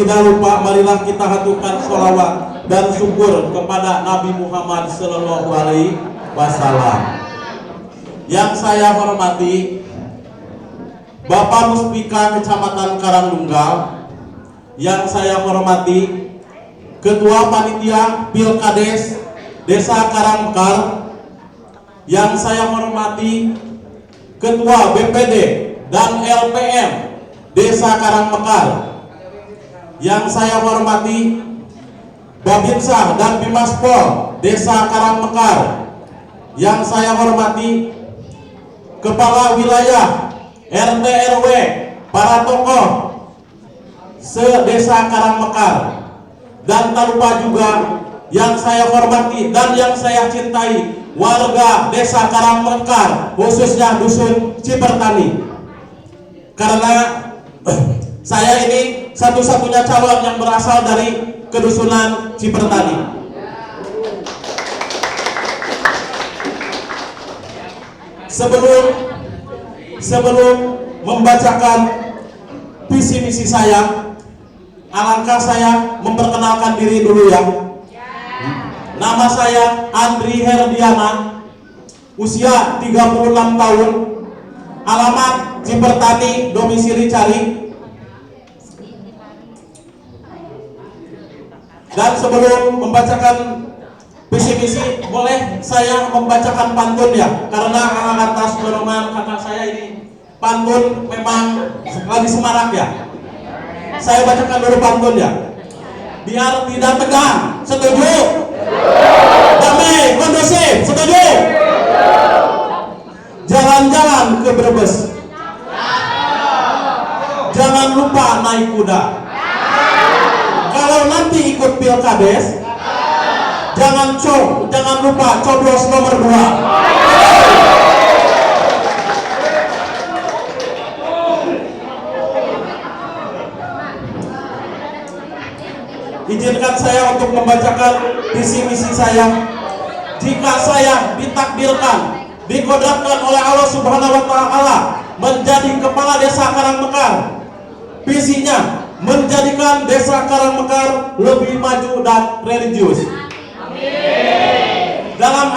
tidak lupa marilah kita haturkan sholawat dan syukur kepada Nabi Muhammad Sallallahu Alaihi Wasallam. Yang saya hormati Bapak Muspika Kecamatan Karangnunggal, yang saya hormati Ketua Panitia Pilkades Desa Karangmekar, yang saya hormati Ketua BPD dan LPM Desa Karangmekar, yang saya hormati Babinsa dan Bimaspol Desa Karangmekar, yang saya hormati Kepala Wilayah RT RW, para tokoh se-Desa Karangmekar, dan tak lupa juga yang saya hormati dan yang saya cintai warga Desa Karangmekar, khususnya Dusun Cipertani. Karena saya ini satu-satunya calon yang berasal dari kedusunan Cipertani. Sebelum membacakan visi misi saya, alangkah saya memperkenalkan diri dulu ya. Nama saya Andri Herdiana, usia 36 tahun, alamat Cipertani, domisili Cari. Dan sebelum membacakan visi misi, boleh saya membacakan pantun ya, karena atas dorongan kakak saya ini pantun memang lagi semarak ya. Saya bacakan dulu pantun ya, biar tidak tegang. Setuju? Damai, kondusif. Setuju? Jalan-jalan ke Brebes, jangan lupa naik kuda. Kalau nanti ikut pilkades, jangan lupa coblos nomor 2. Izinkan saya untuk membacakan visi misi saya. Jika saya ditakdirkan, dikodratkan oleh Allah Subhanahu wa Ta'ala menjadi kepala Desa Karangmekar, visinya menjadikan Desa Karangmekar lebih maju dan religius. Dalam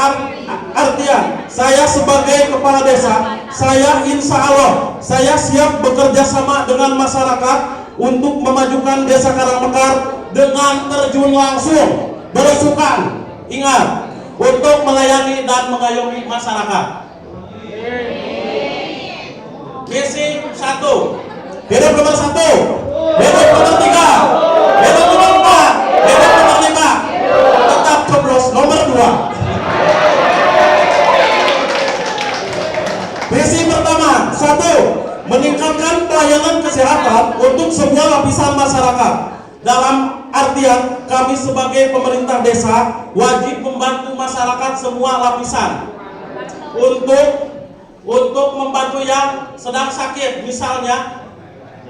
artian, saya sebagai kepala desa, saya insya Allah saya siap bekerja sama dengan masyarakat untuk memajukan Desa Karangmekar dengan terjun langsung, berusukan, ingat, untuk melayani dan mengayomi masyarakat. Misi 1, hidup nomor 1, hidup nomor 3, hidup nomor 4, hidup nomor 5, tetap coblos nomor 2. Misi pertama, 1, meningkatkan pelayanan kesehatan untuk semua lapisan masyarakat. Dalam artian, kami sebagai pemerintah desa wajib membantu masyarakat semua lapisan untuk membantu yang sedang sakit, misalnya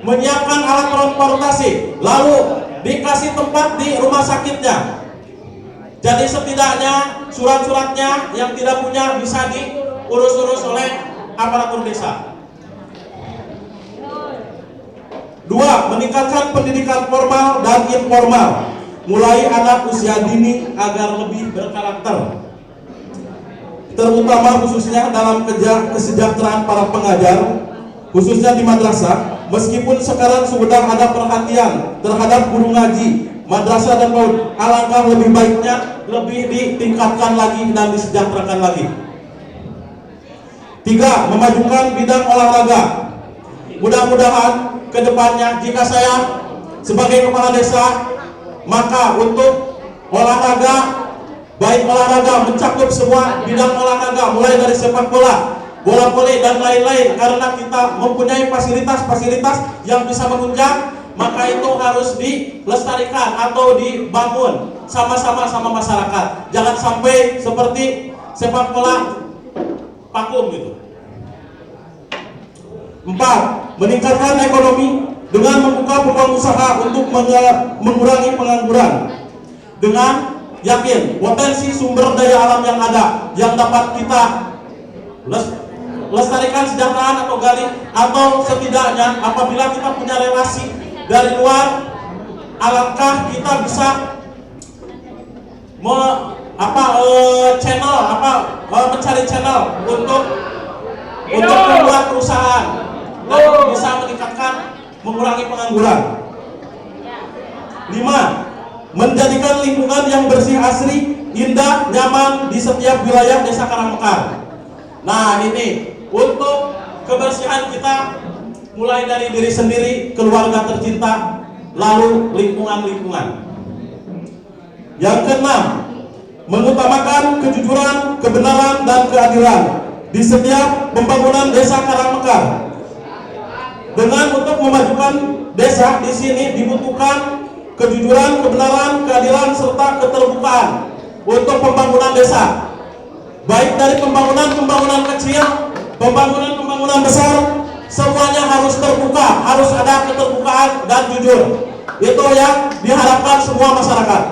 menyiapkan alat transportasi, lalu dikasih tempat di rumah sakitnya. Jadi setidaknya surat-suratnya yang tidak punya bisa diurus-urus oleh aparatur desa. 2, meningkatkan pendidikan formal dan informal, mulai anak usia dini agar lebih berkarakter, terutama khususnya dalam kesejahteraan para pengajar, khususnya di madrasah. Meskipun sekarang sudah ada perhatian terhadap guru ngaji, madrasah dan PAUD, alangkah lebih baiknya lebih ditingkatkan lagi dan disejahterakan lagi. 3, memajukan bidang olahraga. Mudah-mudahan kedepannya jika saya sebagai kepala desa, maka untuk olahraga, baik olahraga mencakup semua bidang olahraga, mulai dari sepak bola, bola voli dan lain-lain. Karena kita mempunyai fasilitas-fasilitas yang bisa menunjang, maka itu harus dilestarikan atau dibangun sama-sama sama masyarakat. Jangan sampai seperti sepak bola vakum gitu. 4, meningkatkan ekonomi dengan membuka peluang usaha untuk mengurangi pengangguran. Dengan yakin potensi sumber daya alam yang ada yang dapat kita lestarikan, sejahteraan atau gali, atau setidaknya apabila kita punya relasi dari luar alangkah kita bisa mencari channel untuk membuat perusahaan dan bisa meningkatkan, mengurangi pengangguran. 5. Menjadikan lingkungan yang bersih, asri, indah, nyaman di setiap wilayah Desa Karangmekar. Nah, ini untuk kebersihan kita mulai dari diri sendiri, keluarga tercinta, lalu lingkungan-lingkungan. Yang keenam, mengutamakan kejujuran, kebenaran, dan keadilan di setiap pembangunan Desa Karangmekar. Dengan untuk memajukan desa di sini dibutuhkan kejujuran, kebenaran, keadilan, serta keterbukaan untuk pembangunan desa. Baik dari pembangunan kecil, pembangunan besar, semuanya harus terbuka, harus ada keterbukaan dan jujur. Itu yang diharapkan semua masyarakat.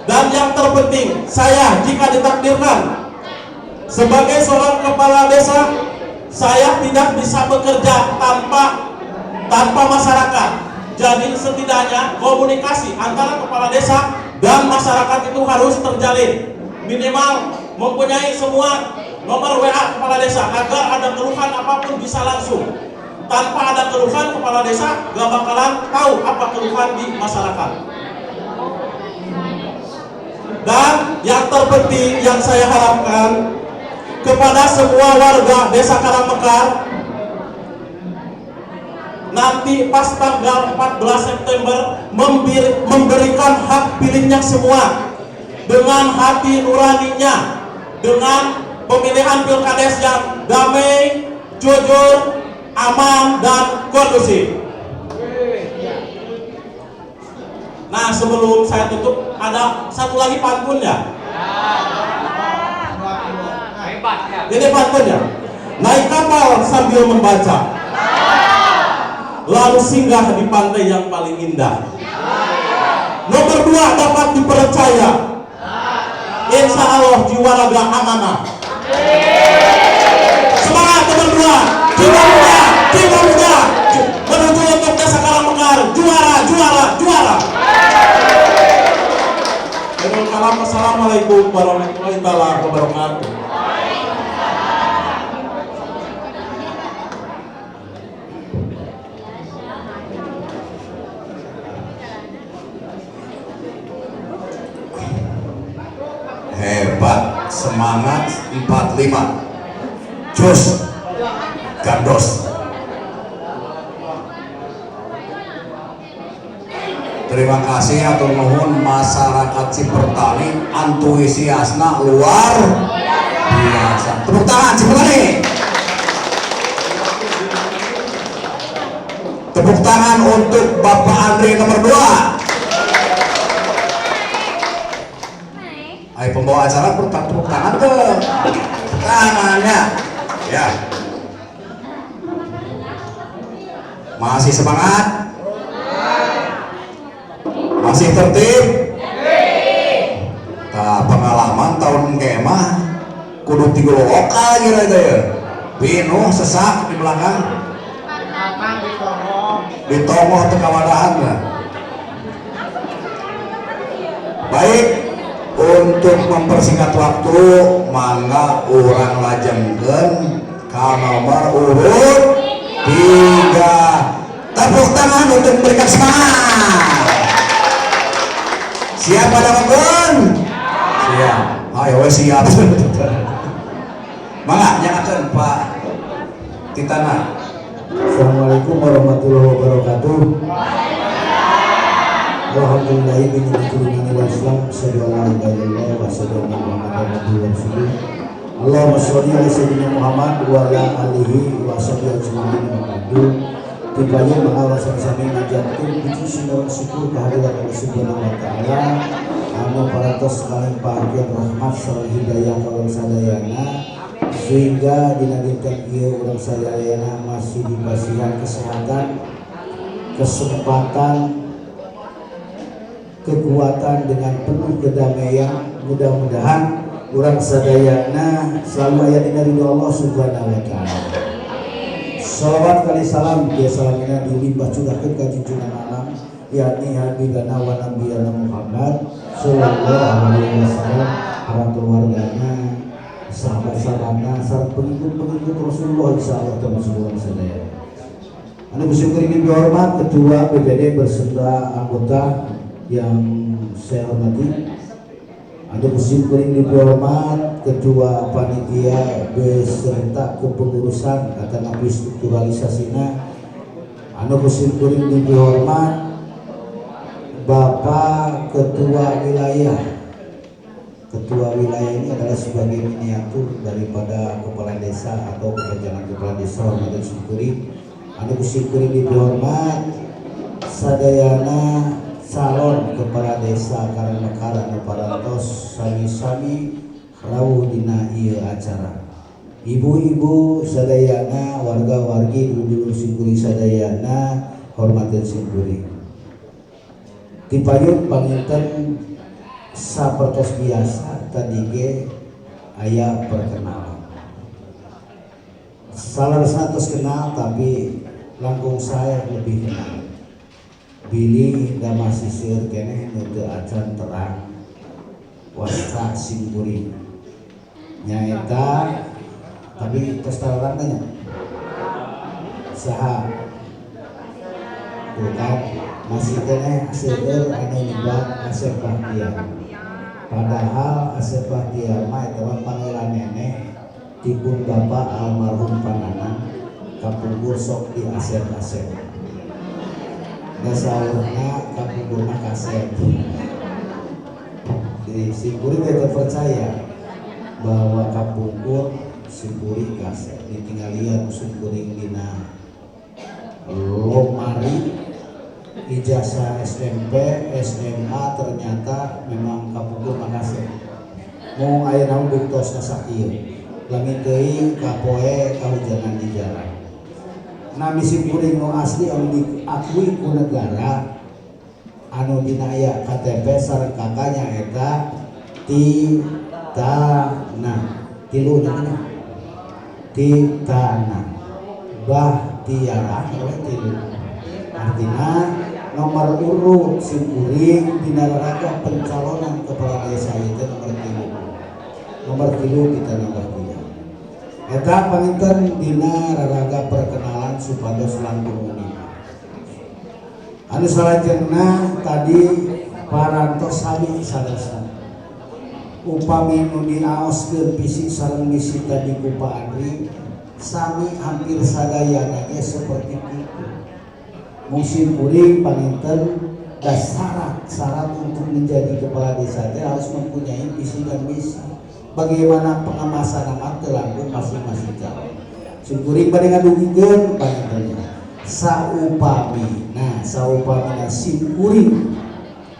Dan yang terpenting, saya jika ditakdirkan sebagai seorang kepala desa, saya tidak bisa bekerja tanpa masyarakat. Jadi setidaknya komunikasi antara kepala desa dan masyarakat itu harus terjalin. Minimal mempunyai semua nomor WA kepala desa agar ada keluhan apapun bisa langsung. Tanpa ada keluhan, kepala desa gak bakalan tahu apa keluhan di masyarakat. Dan yang terpenting yang saya harapkan kepada semua warga Desa Karangmekar, nanti pas tanggal 14 September memberikan hak pilihnya semua dengan hati nuraninya, dengan pemilihan pilkades yang damai, jujur, aman, dan kondusif. Nah, sebelum saya tutup, ada satu lagi pantunnya. Ini pantunnya. Naik kapal sambil membaca, lalu singgah di pantai yang paling indah. Nomor 2, dapat dipercaya. Insya Allah jiwa raga amanah. Semangat nomor 2, jiwa muda menuju untuk Desa Karangmekar, juara. Assalamualaikum warahmatullahi wabarakatuh. Hebat, semangat 45, jos, gandos. Terima kasih atur nuhun masyarakat Cipertani, antusiasna luar biasa. Tepuk tangan Cipertani. Tepuk tangan untuk Bapak Andri nomor 2. Ayo pembawa acara tepuk tangan tuh. Tangannya. Ya. Masih semangat? Masih tertib? Nah, pengalaman tahun kemah kudu 3 lokal gitu ya. Pinuh sesak di belakang. Ditongoh teu kawadahan. Baik, untuk mempersingkat waktu, mangga urang lajengkeun ka nomor urut 3. Tepuk tangan untuk memberikan semangat. Siap pada makan? Siap. Ayo siap. Mangga nyatakeun Pak Titana. Assalamualaikum warahmatullahi wabarakatuh. Alhamdulillah bi ni'matil wal islam, sallallahu alaihi wa sallam Muhammadun rasulullah. Allahumma sholli ala sayyidina Muhammad wa ala alihi wa sahbihi ajma'in. Tiba-tiba mengawasan sami ngajarkeun puji syukur kehadirat Allah Subhanahu wa taala anu parantos kalian pahagian rahmat sareng hidayah kalau sadayana sehingga dina dinten ieu urang sadayana masih dibasihan kesehatan, kesempatan, kekuatan dengan penuh kedamaian. Mudah-mudahan urang sadayana selalu aya dina ridho Allah Subhanahu wa taala. Salawat kali salam dia salamina dilimpah curahkeun ka junjungan alam yakni habibana wa nabiyana Muhammad sallallahu alaihi wasallam, para keluarganya, sahabat-sahabatnya, serta pengikut-pengikut Rasulullah insyaallah termasuk dalam sadaya. Anu bersyukur ini dihormat Ketua BPD beserta anggota yang saya hormati. Anu bersyukur ini dihormat Ketua Panitia beserta kepengurusan atau nabi strukturalisasinya. Anu bersyukur ini dihormat Bapak Ketua Wilayah. Ketua wilayah ini adalah sebagai miniatur daripada kepala desa atau kepanjangan kepala desa hormat dan syukuri. Anu syukuri dihormat sadayana calon kepala desa Karangmekar anu parantos sami-sami rawuh dina ieu acara. Ibu-ibu sadayana, warga-wargi dulur syukuri sadayana hormat dan syukuri. Dipayun panginten sapertos biasa tadi ge aya perkenalan. Salah satus kenal tapi langkung saya lebih kenal. Billy da masih seueur keneh nu teu acan terang wasta simkuring. Nyaeta tapi tos tararan nya. Saha? Bukan masih keneh seueur anu nyebat Asep Bahtiar. Padahal Asep Bahtiar mah eta mah panggilan neneh tipun bapak almarhum Panana kapungkur sok di Asep-Asep. Dasaurna kapungkurna Kasep. Di Simpuri kita percaya bahwa kapungkur Simpuri Kasep. Ditinggalian Simpuri dina lomari ijazah SMP, SMA ternyata memang kapungkur Kasep. Mau aya naon buktos sakieu. Langit teuing kapoe kahujanan di jalan. Nami simkuring nu asli anu diakui ku negara anu dina aya KTP sareng kakanya eta Titana Bahtiara tilu. Artinya nomor urut simkuring dina raga pencalonan kepala desa itu nomor 3 kita nomor 3. Eta panginten dina raraga perkenalan supados langkung menika. Anu salajengna tadi parantos sami sadasa. Upami nu diaoskeun fisik sareng misi tadi ku Pak Andri sami hampir sadayana ge seperti itu. Musim kuring panginten dan syarat untuk menjadi kepala desa harus mempunyai visi dan misi. Bagaimana pengemasan amat terlaku masing-masing calon. Syukuring pada ngadugikeun pangintenna. Saupami, nah saupamina syukuring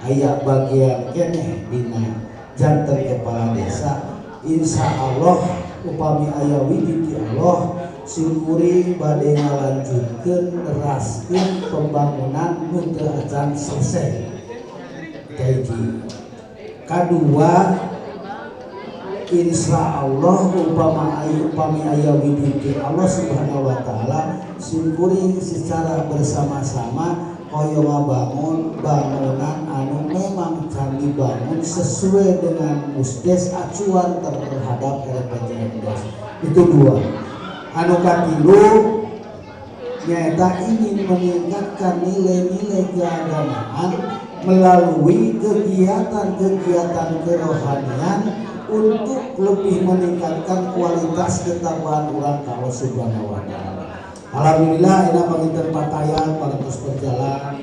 aya bagian keneh dina janten kepala desa. Insya Allah upami aya widi Allah syukuring bade ngalanjutkeun neraskeun pembangunan nu teu acan selesai. Kaiji. Kadua insya Allah upami aya widi Allah subhanahu wa ta'ala syukuring secara bersama-sama kaya ngabangun bangunan anu memang can dibangun sesuai dengan musdes acuan terhadap RPJMD. Itu dua. Anu katilu nyaeta ingin meningkatkan nilai-nilai keagamaan melalui kegiatan-kegiatan kerohanian untuk lebih meningkatkan kualitas ketakwaan orang kalau subhanahu wa ta'ala. Alhamdulillah ina panginten patayan parantos berjalan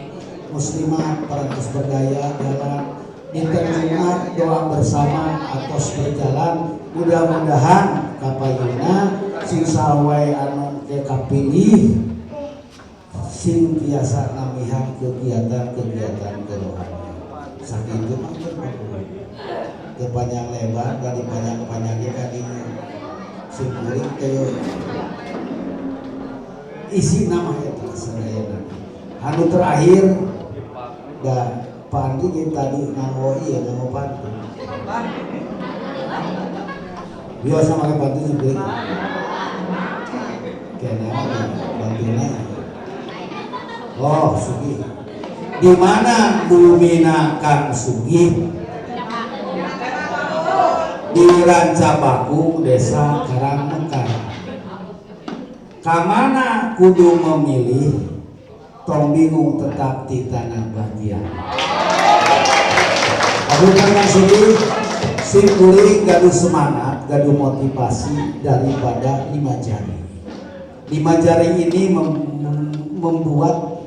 muslimat parantos berdaya jalan dinten Jumat doa bersama atos berjalan mudah-mudahan kapayuna sing sawae anu teu kapilih sing biasa namihan kegiatan-kegiatan kerohanian sakitu mah teu panjang lebar dari panjang-panjangnya kadinya sing kuring teu isi nama eta sadayana. Anu terakhir da Pak Andi tadi nganggo ieu nganggo pantun. Biasa make pantun seperti kenapa bantunya? Oh, Sugi. Di mana bumina Kang Sugi? Di Rancabaku, Desa Karangmekar. Kamana kudu memilih? Tong bingung tetap di tanah bagian. Aku Kang Sugi, simkuring gaduh semangat, gaduh motivasi daripada 5 jari. 5 jari ini membuat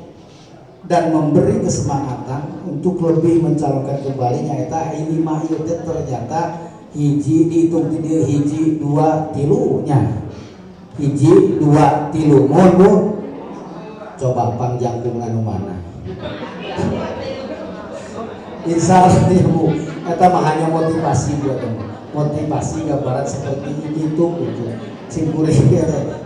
dan memberi kesemangatan untuk lebih mencalonkan kembali nyata ini mah ieu ternyata hiji dihitung di dia hiji 2 3 nya hiji 2 3 mohon coba panjang anu mana insya Allah ya Bu eta mah hanya motivasi buat kamu motivasi gambaran seperti ini tuh gitu simkuring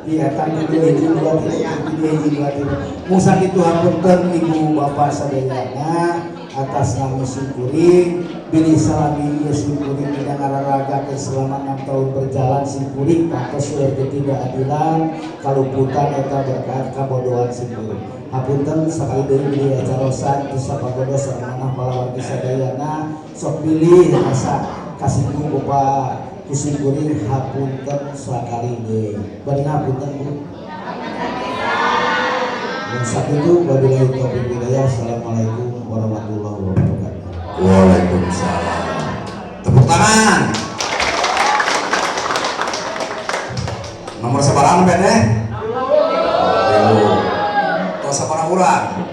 di akan video hiji 2 3 musa itu hapunten ibu bapak sadayana atas nama simkuring bilih salami ieu simkuring tidak ngararaga selama 6 tahun berjalan simkuring atas sudah ketidakadilan kaluputan eta berkat kabodohan simkuring hapunten sakali deui bilih acarosan di sapagodo sareng palawargi sadayana sok bilih asa kasih Bapak kusimkuring hapunten sakali deui bari ngapunten Bu yang satu itu wabillahi taufiq hidayah. Assalamualaikum warahmatullahi wabarakatuh. Waalaikumsalam. Tepuk tangan. Nomor sabarang Ben tos sabarang urang?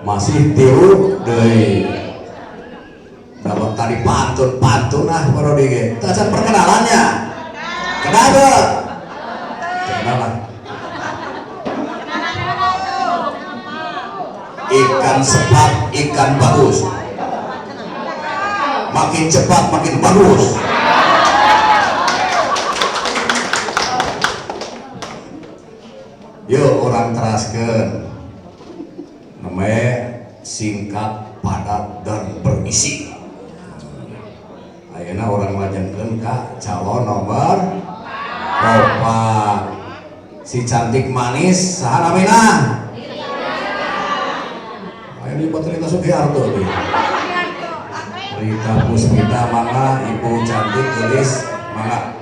2. Masih tilu deui. Dapat tadi pantun baru di tacan perkenalannya. Kenapa? Kenalan. Ikan sepat, ikan bagus. Makin cepat makin bagus. Yuk orang teraskeun. Namanya singkat, padat dan berisi. Ayeuna orang ngajengkeun ka calon nomor 4. Si cantik manis saha namina? Ini buat Rita Sugiharto nih. Rita Puspita mangga, ibu cantik gelis mangga.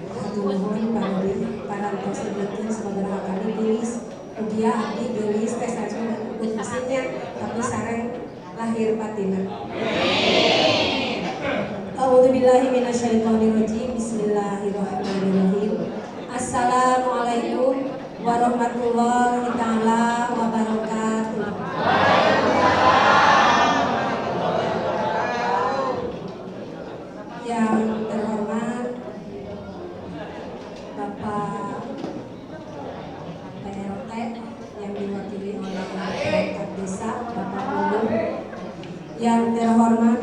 Hatunuhun parantos sebutin sababaraha kali gelis ugia abdi gelis tes ajun mesinnya tapi sareng lahir batina. A'udzubillahi minasyaitonirrajim. Bismillahirrahmanirrahim. Assalamualaikum warahmatullahi taala wabarakatuh. Yang terhormat Bapak PLT yang diwakili oleh perangkat desa Bapak Bulu, yang terhormat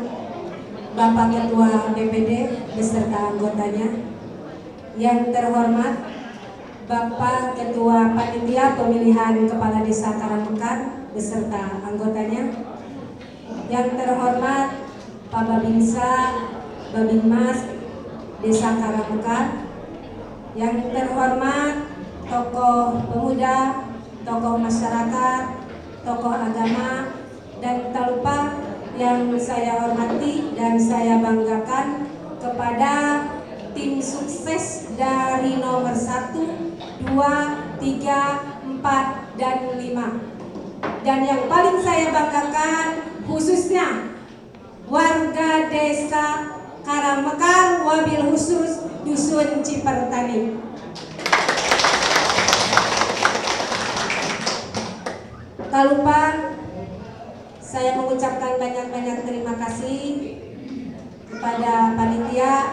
Bapak Ketua BPD beserta anggotanya, yang terhormat Bapak Ketua Panitia Pemilihan Kepala Desa Karangmekar beserta anggotanya, yang terhormat Pak Babinsa, Babinmas Desa Karangmekar, yang terhormat tokoh pemuda, tokoh masyarakat, tokoh agama, dan tak lupa yang saya hormati dan saya banggakan kepada tim sukses dari nomor 1, 2, 3, 4, dan 5. Dan yang paling saya banggakan khususnya warga desa Karangmekar, wabil khusus Dusun Cipertani. Tak lupa saya mengucapkan banyak-banyak terima kasih kepada panitia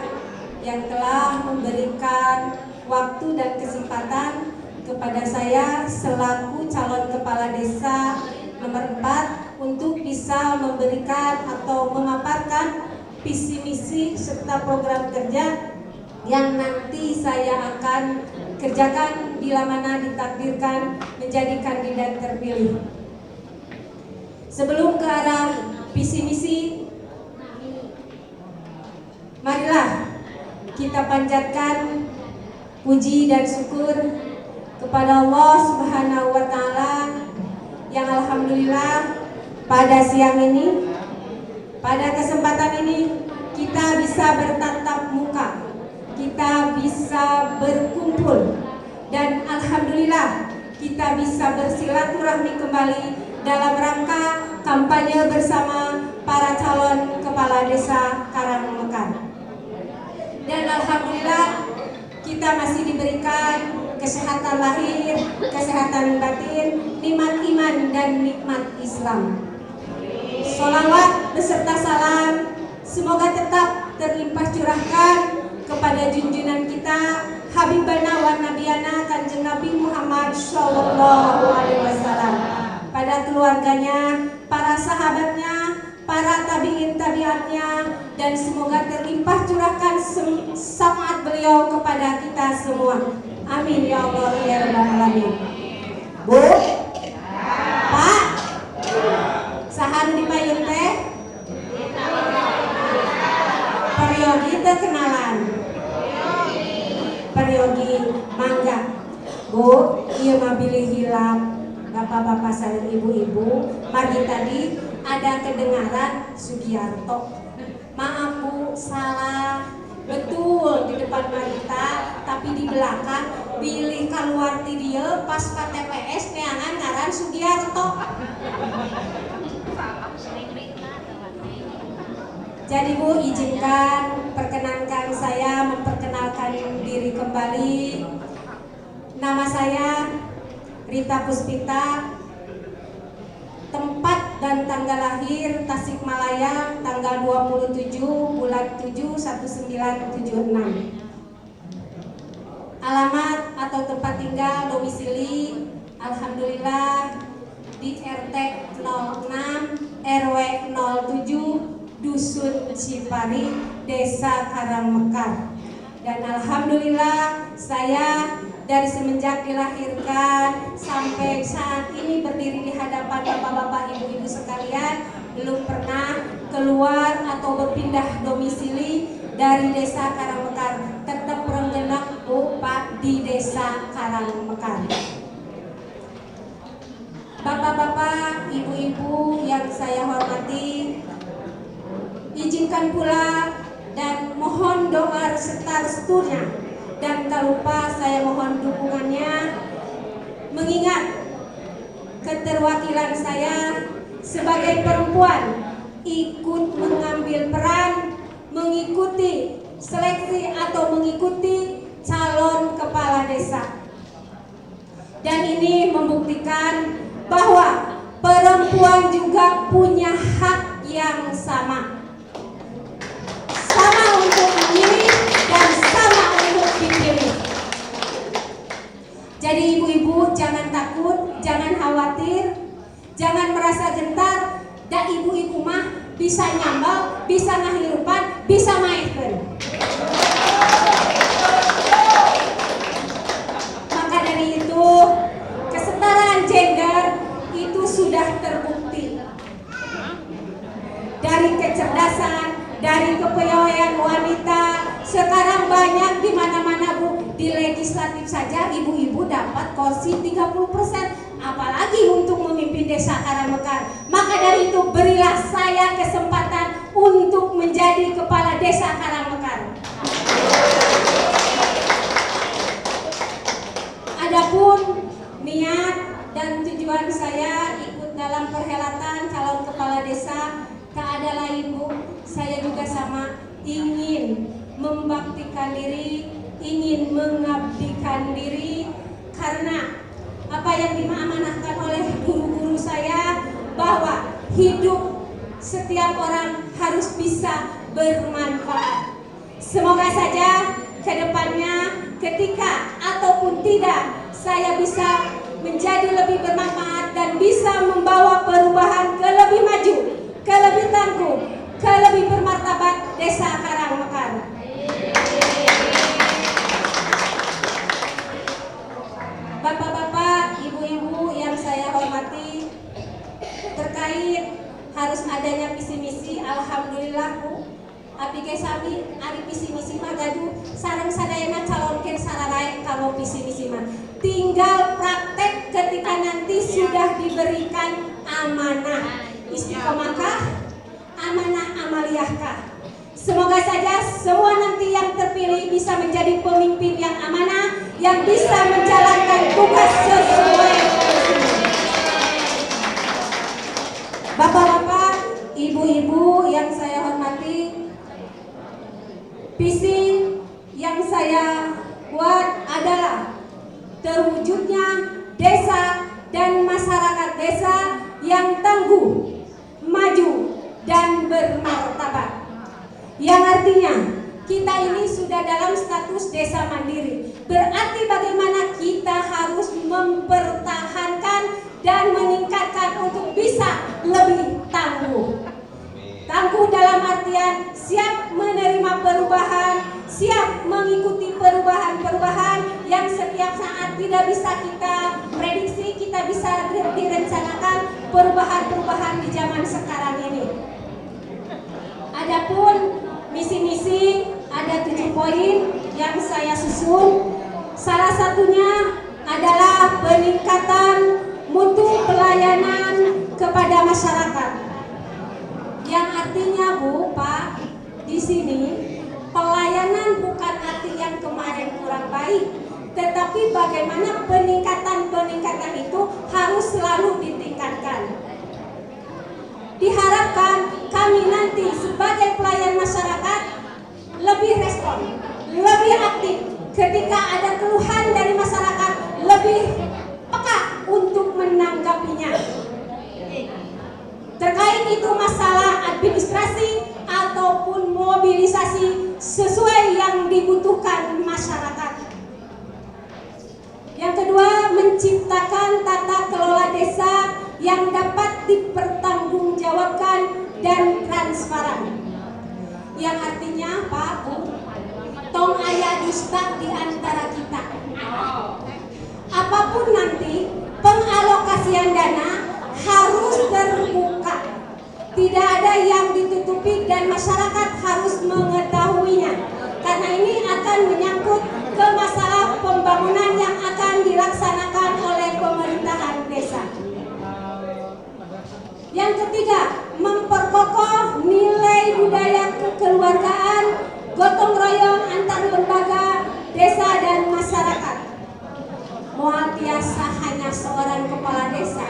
yang telah memberikan waktu dan kesempatan kepada saya selaku calon kepala desa nomor 4 untuk bisa memberikan atau memaparkan visi misi serta program kerja yang nanti saya akan kerjakan bila mana ditakdirkan menjadi kandidat terpilih. Sebelum ke arah visi misi, Marilah kita panjatkan puji dan syukur kepada Allah Subhanahu wa Ta'ala yang alhamdulillah pada siang ini, pada kesempatan ini kita bisa bertatap muka, kita bisa berkumpul, dan alhamdulillah kita bisa bersilaturahmi kembali dalam rangka kampanye bersama para calon kepala desa Karangmekar. Dan alhamdulillah kita masih diberikan kesehatan lahir, kesehatan batin, nikmat iman dan nikmat Islam. Sholawat beserta salam semoga tetap terlimpah curahkan kepada junjungan kita Habibana wa Nabiyana Kanjeng Nabi Muhammad Sallallahu Alaihi Wasallam, pada keluarganya, para sahabatnya, para tabiin tabiatnya, dan semoga terlimpah curahkan syafaat beliau kepada kita semua. Amin ya Allah ya Rabbal Alamin. Bu, Pak, sahan di payun teh, periogi teh kenalan, periogi mangga. Bu, iya mah bilih hilap. Bapak-bapak sareng ibu-ibu, pagi tadi ada kedengaran Sugiarto. Maaf Bu, salah. Betul di depan Marita, tapi di belakang pilih keluar ti dia pas KTPS neangan ngaran Sugiarto. Jadi Bu, izinkan perkenankan saya memperkenalkan diri kembali. Nama saya Rita Puspita, tempat dan tanggal lahir Tasikmalaya tanggal 27 bulan 7 1976. Alamat atau tempat tinggal domisili alhamdulillah di RT 06 RW 07 Dusun Cipari, Desa Karangmekar. Dan alhamdulillah saya dari semenjak dilahirkan sampai saat ini berdiri di hadapan bapak-bapak, ibu-ibu sekalian, belum pernah keluar atau berpindah domisili dari Desa Karangmekar. Tetap renggenak Pak di Desa Karangmekar. Bapak-bapak, ibu-ibu yang saya hormati, izinkan pula dan mohon doa serta restunya. Dan tak lupa saya mohon dukungannya, mengingat keterwakilan saya sebagai perempuan ikut mengambil peran mengikuti seleksi atau mengikuti calon kepala desa. Dan ini membuktikan bahwa perempuan juga punya hak yang sama untuk memilih dan sama untuk dipilih. Jadi ibu-ibu jangan takut, jangan khawatir, jangan merasa gentar. Da ibu-ibu mah bisa nyambal, bisa ngahirupan, bisa maihkeun. Maka dari itu kesetaraan gender itu sudah terbukti. Dari kecerdasan, dari kepiawaian wanita, sekarang banyak di mana-mana Bu, di legislatif saja ibu-ibu dapat kursi 30%, apalagi untuk memimpin Desa Karangmekar. Maka dari itu berilah saya kesempatan untuk menjadi kepala Desa Karangmekar. Adapun niat dan tujuan saya ikut dalam perhelatan calon kepala desa tak ada lain Bu, saya juga sama, ingin membaktikan diri, ingin mengabdikan diri, karena apa yang diamanahkan oleh guru-guru saya bahwa hidup setiap orang harus bisa bermanfaat. Semoga saja kedepannya ketika ataupun tidak saya bisa menjadi lebih bermanfaat dan bisa membawa perubahan ke lebih maju, ke lebih tangguh, ke lebih bermartabat Desa Karangmekar. Bapak-bapak, ibu-ibu yang saya hormati, terkait harus adanya visi misi, alhamdulillah Bu, abdi ge sami ari visi misi mah. Tinggal praktek ketika nanti sudah diberikan amanah. Istiqomahkah? Amanah amaliyahkah? Semoga saja semua nanti yang terpilih bisa menjadi pemimpin yang amanah, yang bisa menjalankan tugas sesuai. Bapak-bapak, ibu-ibu yang saya hormati, visi yang saya buat adalah terwujudnya desa dan masyarakat desa yang tangguh, maju, dan bermartabat. Yang artinya kita ini sudah dalam status desa mandiri. Berarti bagaimana kita harus mempertahankan dan meningkatkan untuk bisa lebih tangguh. Tangguh dalam artian siap menerima perubahan, siap mengikuti perubahan-perubahan yang setiap saat tidak bisa kita prediksi, kita bisa direncanakan perubahan-perubahan di zaman sekarang ini. Adapun misi-misi ada 7 poin yang saya susun. Salah satunya adalah peningkatan mutu pelayanan kepada masyarakat. Yang artinya Bu, Pak, di sini pelayanan bukan arti yang kemarin kurang baik, tetapi bagaimana peningkatan itu harus selalu ditingkatkan. Diharapkan kami nanti sebagai pelayan masyarakat lebih respon, lebih aktif ketika ada keluhan dari masyarakat, lebih peka untuk menanggapinya. Terkait itu masalah administrasi ataupun mobilisasi sesuai yang dibutuhkan masyarakat. Yang kedua, menciptakan tata kelola desa yang dapat dipertanggungjawabkan dan transparan. Yang artinya Pak, Bu, tong aya dusta di antara kita. Apapun nanti pengalokasian dana harus terbuka. Tidak ada yang ditutupi dan masyarakat harus mengetahuinya. Karena ini akan menyangkut ke masalah pembangunan yang akan dilaksanakan oleh pemerintahan desa. Yang ketiga, memperkokoh nilai budaya kekeluargaan, gotong royong antar lembaga, desa dan masyarakat. Moal biasa hanya seorang kepala desa,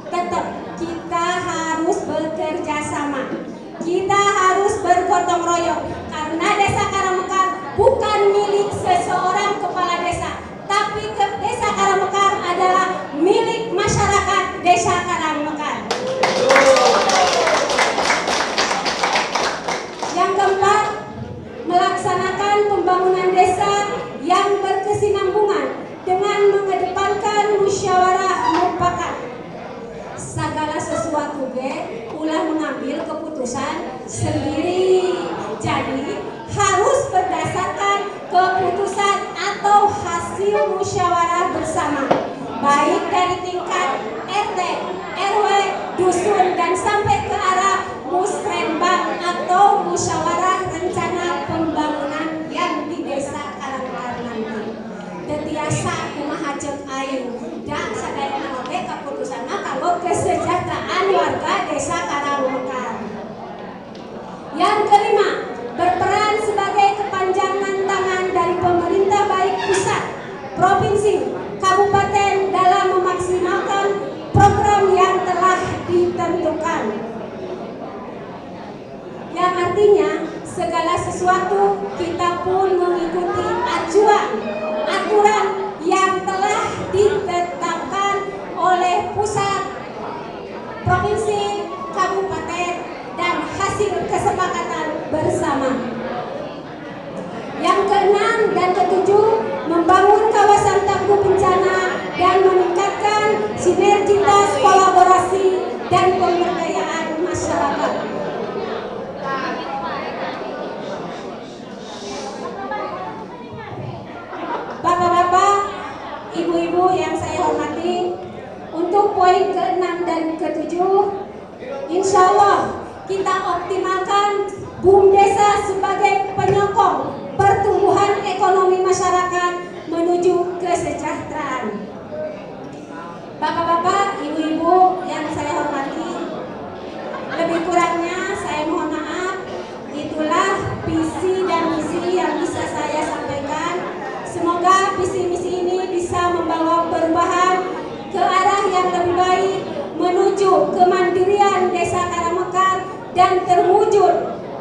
tetap kita harus bekerja sama. Kita harus bergotong royong karena desa Karangmekar bukan milik seseorang kepala desa, tapi desa Karangmekar adalah milik masyarakat desa Karangmekar. Yang keempat, melaksanakan pembangunan desa yang berkesinambungan dengan mengedepankan musyawarah mufakat. Segala sesuatu ulah mengambil keputusan sendiri. Jadi harus berdasarkan keputusan atau hasil musyawarah bersama, baik dari tingkat RT, RW, dusun dan sampai ke arah musrenbang atau musyawarah rencana pembangunan yang di desa Karangmekar nanti. Tetiasa kumaha ceuk aing dan sadayana oge keputusanna kanggo kesejahteraan warga desa Karangmekar. Yang kelima, berperan sebagai kepanjangan tangan dari pemerintah baik pusat, provinsi, kabupaten dalam memaksimalkan program yang telah ditentukan. Yang artinya segala sesuatu kita pun mengikuti acuan, aturan yang telah ditetapkan oleh pusat, provinsi, kabupaten, dan hasil kesepakatan bersama. Yang keenam dan ketujuh, membangun kawasan tangguh bencana dan meningkatkan sinergitas kolaborasi dan pemberdayaan masyarakat. Bapak-bapak, ibu-ibu yang saya hormati, untuk poin ke-6 dan ke-7, insya Allah kita optimalkan BUMDesa sebagai penyokong pertumbuhan ekonomi masyarakat menuju ke visi misi ini bisa membawa perubahan ke arah yang lebih baik menuju kemandirian Desa Karangmekar dan terwujud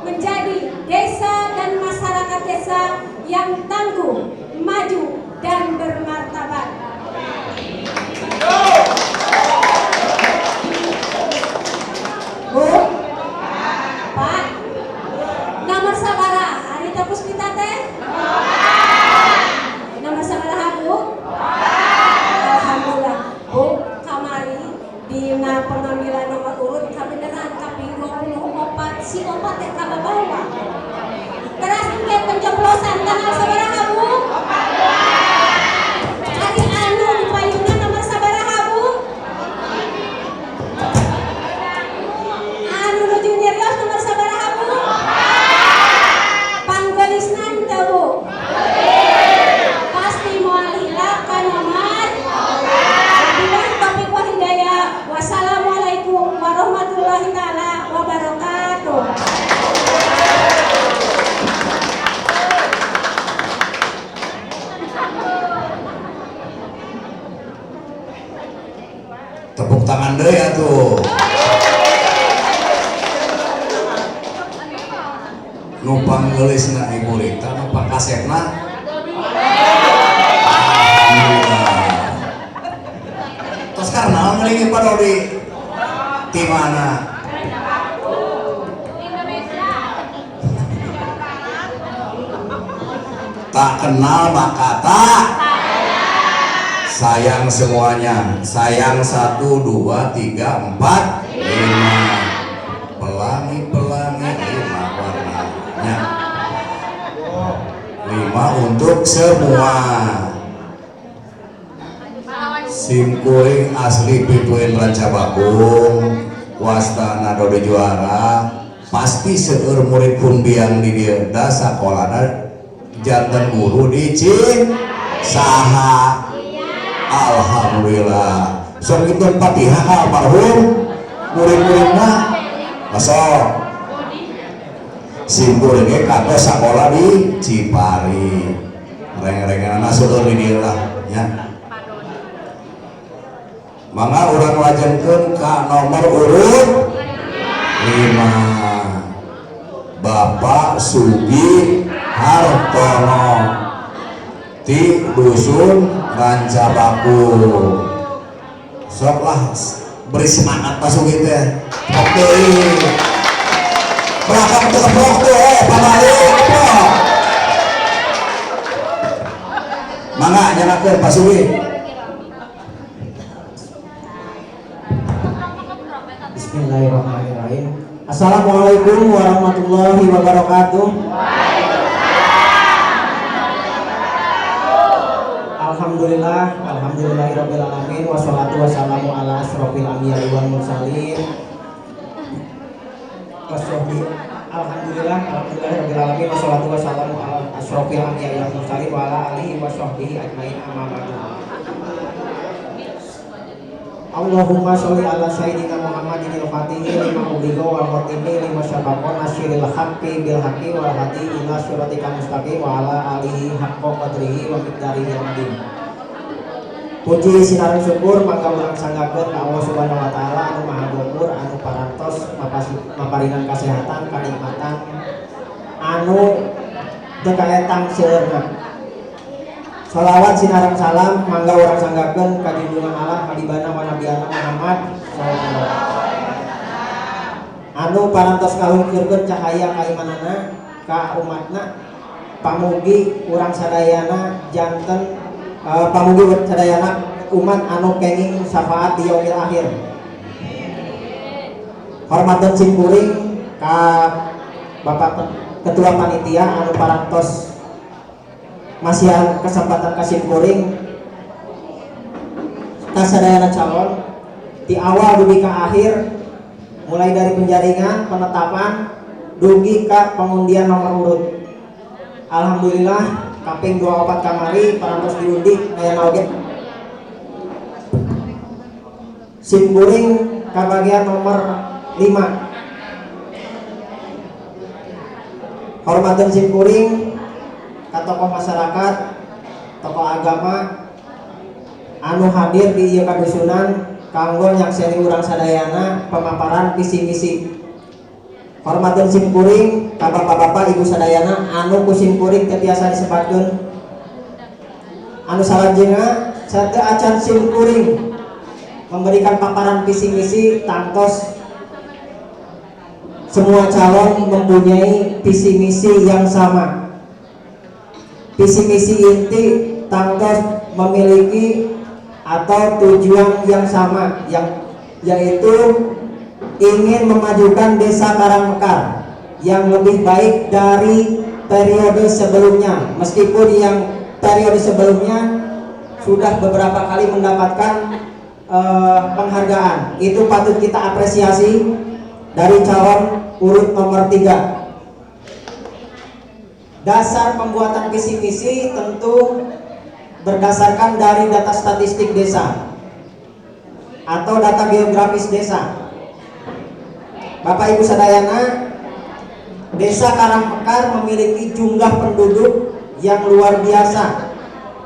menjadi desa dan masyarakat desa yang tangguh, maju dan bermartabat. Bu, Pak, nomor sabaraha Rita Puspita teh? Nomor sabaraha Bu? Alhamdulillah. Bu, kamari dina pengambilan nomor urut kabeneran kaping 24 si opat teh kababawa. Teras engke pencoblosan tanggal sabaraha Bu? Ari anu di payungan nomor sabaraha Bu? Anu nuju nyerios nomor sabaraha Bu? Panggelisna henteu Bu? Pasti moal hilap ka nomor. Wabillahi taufiq wal hidayah. Wassalamualaikum warahmatullahi taala wabarakatuh. Tepuk tangan deh ya tuh. Numpang gelisna Ibu Rita, numpang kasepna. Terus karena ngelingi parodi di mana? Tak kenal maka tak sayang semuanya. Sayang 1, 2, 3, 4, 5. Pelangi-pelangi 5 warnanya. 5 untuk semua. Simkuring asli pituin Ranca Bakung, wastana dode juara. Pasti seueur murid kundian di dieu da sakolana janten guru di saha. Alhamdulillah. Sok itu Fatihah almarhum murid-muridna masuk. Simpul ge kados sakola di Cipari. Reng-rengan seueur di dieu lah nya. Mangga urang lajengkeun ka nomor urut 5. Bapak Sugi Hartono ti dusun Ranca Bakung. Sok lah beri semangat Pak Sugi teh. Oke. Belakang tegeprok tuh pamali apa? Mangga nyanakeun Pak Sugi. Bismillahirrahmanirrahim. Assalamualaikum warahmatullahi wabarakatuh. Alhamdulillahirabbil alamin wassalatu wassalamu ala asrofil anbiya'i wal mursalin. Alhamdulillahirabbil alamin wassalatu wassalamu ala asrofil anbiya'i wal mursalin wa ala alihi washabbihi ajmain amma ba'du. Allahumma sholli ala sayyidina Muhammadin al-Fatihi lima ughliqa wal khatimi lima sabaqa nasyiril haqqi bil haqqi wal hadi ila siratikal mustaqim wa ala alihi haqqa qadrihi wa miqdarihi al-azim. Puji sinaran syukur mangga urang sanggakeun ka Allah Subhanahu wa taala anu maha dhuwur anu parantos maparinan kasehatan kanikmatan anu teu kaetang seueurna. Salawat sinarang salam mangga urang sanggakeun ka junjungan Allah kalibana wa nabiyana Muhammad sallallahu anu parantos kaluhurkeun cahaya kaimanana ka umatna pamugi urang sadayana janten pamugi sadayana umat anu kenging syafaat di yaumil akhir. Hormatkeun simkuring ka Bapak Ketua Panitia anu parantos masih kesempatan kasih kuring kasadayana calon di awal dugi ka akhir, mulai dari penjaringan penetapan dugi ka pengundian nomor urut. Alhamdulillah kaping 24 kamari parantos diundi aya oge sim kuring ka bagian nomor 5. Hormatkeun sim kuring ka tokoh masyarakat tokoh agama anu hadir di ieu kadusunan kanggo nyakseni urang sadayana pemaparan visi misi. Hormatkeun simkuring ka bapak-bapak ibu sadayana anu ku simkuring teu tiasa disebatkeun. Anu salajengna sarta acan simkuring memberikan paparan visi misi tangtos semua calon mempunyai visi misi yang sama. Visi misi inti tangtos memiliki atau tujuan yang sama, yaitu ingin memajukan desa Karangmekar yang lebih baik dari periode sebelumnya. Meskipun yang periode sebelumnya sudah beberapa kali mendapatkan penghargaan, itu patut kita apresiasi dari calon urut nomor 3. Dasar pembuatan visi misi tentu berdasarkan dari data statistik desa atau data geografis desa. Bapak Ibu sadayana, desa Karangmekar memiliki jumlah penduduk yang luar biasa.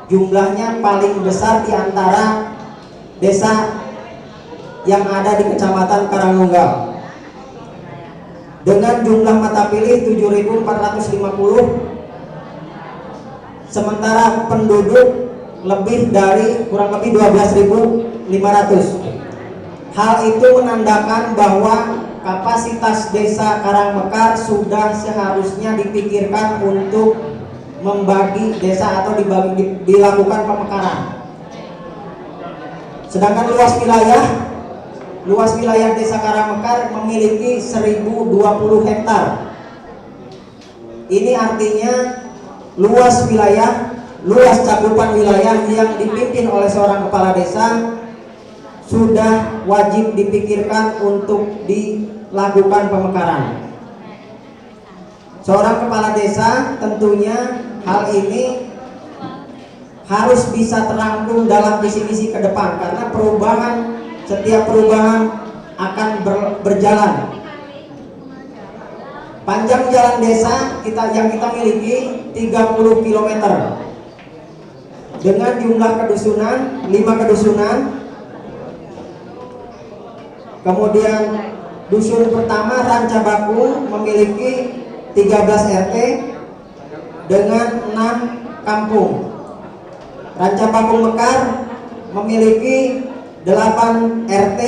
Jumlahnya paling besar di antara desa yang ada di Kecamatan Karangnunggal. Dengan jumlah mata pilih 7.450, sementara penduduk kurang lebih 12.500. Hal itu menandakan bahwa kapasitas desa Karangmekar sudah seharusnya dipikirkan untuk membagi desa atau dilakukan pemekaran. Sedangkan luas wilayah desa Karangmekar memiliki 1020 hektar. Ini artinya luas cakupan wilayah yang dipimpin oleh seorang kepala desa sudah wajib dipikirkan untuk dilakukan pemekaran. Seorang kepala desa tentunya hal ini harus bisa terangkum dalam visi-misi ke depan, karena setiap perubahan akan berjalan. Panjang jalan desa yang kita miliki 30 km dengan jumlah kedusunan 5 kedusunan. Kemudian dusun pertama Rancabakung memiliki 13 RT dengan 6 kampung. Rancabakung Mekar memiliki 8 RT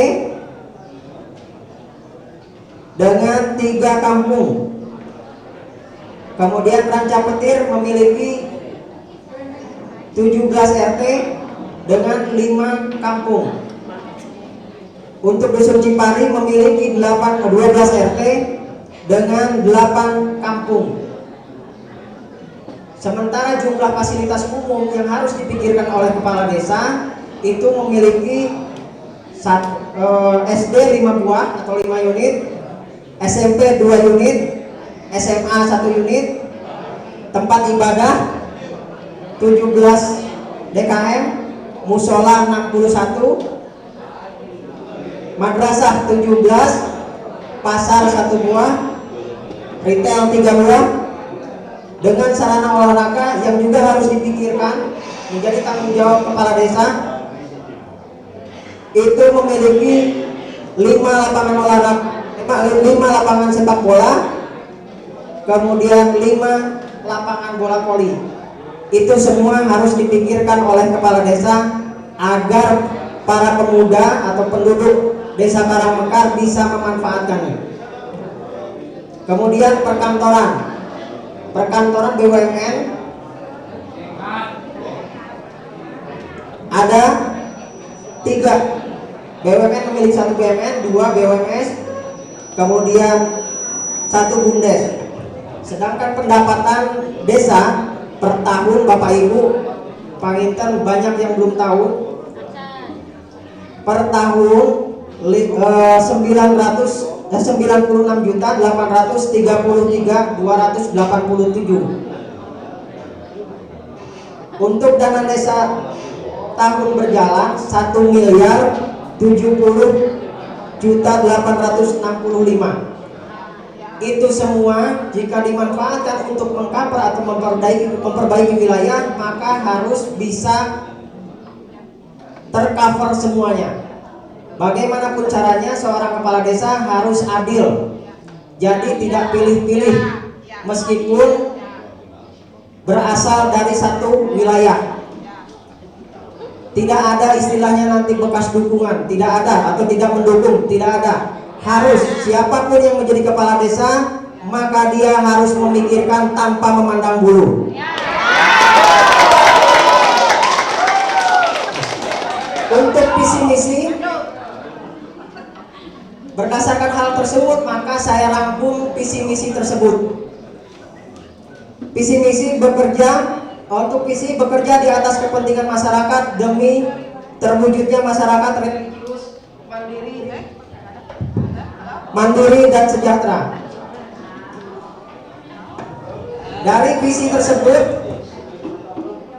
dengan 3 kampung. Kemudian Rancapetir memiliki 17 RT dengan 5 kampung. Untuk dusun Cipari memiliki 12 RT dengan 8 kampung. Sementara jumlah fasilitas umum yang harus dipikirkan oleh kepala desa itu memiliki SD 5 buah atau 5 unit, SMP 2 unit, SMA 1 unit, tempat ibadah 17 DKM, musola 61, madrasah 17, pasar 1 buah, retail 3 buah, dengan sarana olahraga yang juga harus dipikirkan menjadi tanggung jawab kepala desa. Itu memiliki 5 lapangan olahraga, 5 lapangan sepak bola, kemudian 5 lapangan bola voli. Itu semua harus dipikirkan oleh kepala desa agar para pemuda atau penduduk desa Karangmekar bisa memanfaatkannya. Kemudian perkantoran BUMN ada 3. BUMN memiliki 1 BUMN, 2 BUMS, kemudian 1 BUMDes. Sedangkan pendapatan desa per tahun, Bapak Ibu panginten banyak yang belum tahu, per tahun 96.833.287. Untuk dana desa tahun berjalan 1.070.865. itu semua jika dimanfaatkan untuk mengcover atau memperbaiki wilayah, maka harus bisa tercover semuanya. Bagaimanapun caranya, seorang kepala desa harus adil. Jadi tidak pilih-pilih meskipun berasal dari satu wilayah. Tidak ada istilahnya nanti bekas dukungan, tidak ada, atau tidak mendukung, tidak ada. Harus siapapun yang menjadi kepala desa, maka dia harus memikirkan tanpa memandang bulu. Untuk visi misi, berdasarkan hal tersebut, maka saya rangkum visi misi tersebut. Visi misi untuk visi bekerja di atas kepentingan masyarakat demi terwujudnya masyarakat religius, mandiri dan sejahtera. Dari visi tersebut,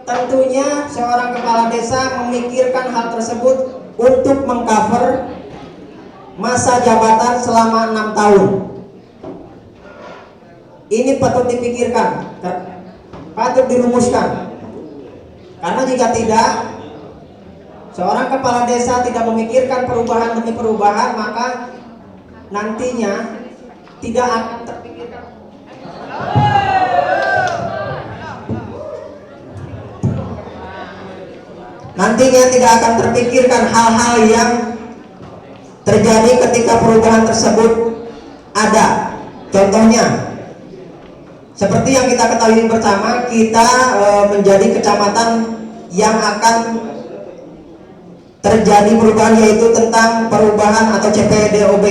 tentunya seorang kepala desa memikirkan hal tersebut untuk mengcover masa jabatan selama 6 tahun. Ini patut dipikirkan, patut dirumuskan. Karena jika tidak, seorang kepala desa tidak memikirkan perubahan demi perubahan, maka nantinya tidak akan terpikirkan. Nantinya tidak akan terpikirkan hal-hal yang terjadi ketika perubahan tersebut ada. Contohnya, seperti yang kita ketahui bersama, kita menjadi kecamatan yang akan terjadi perubahan, yaitu tentang perubahan atau CPDOB.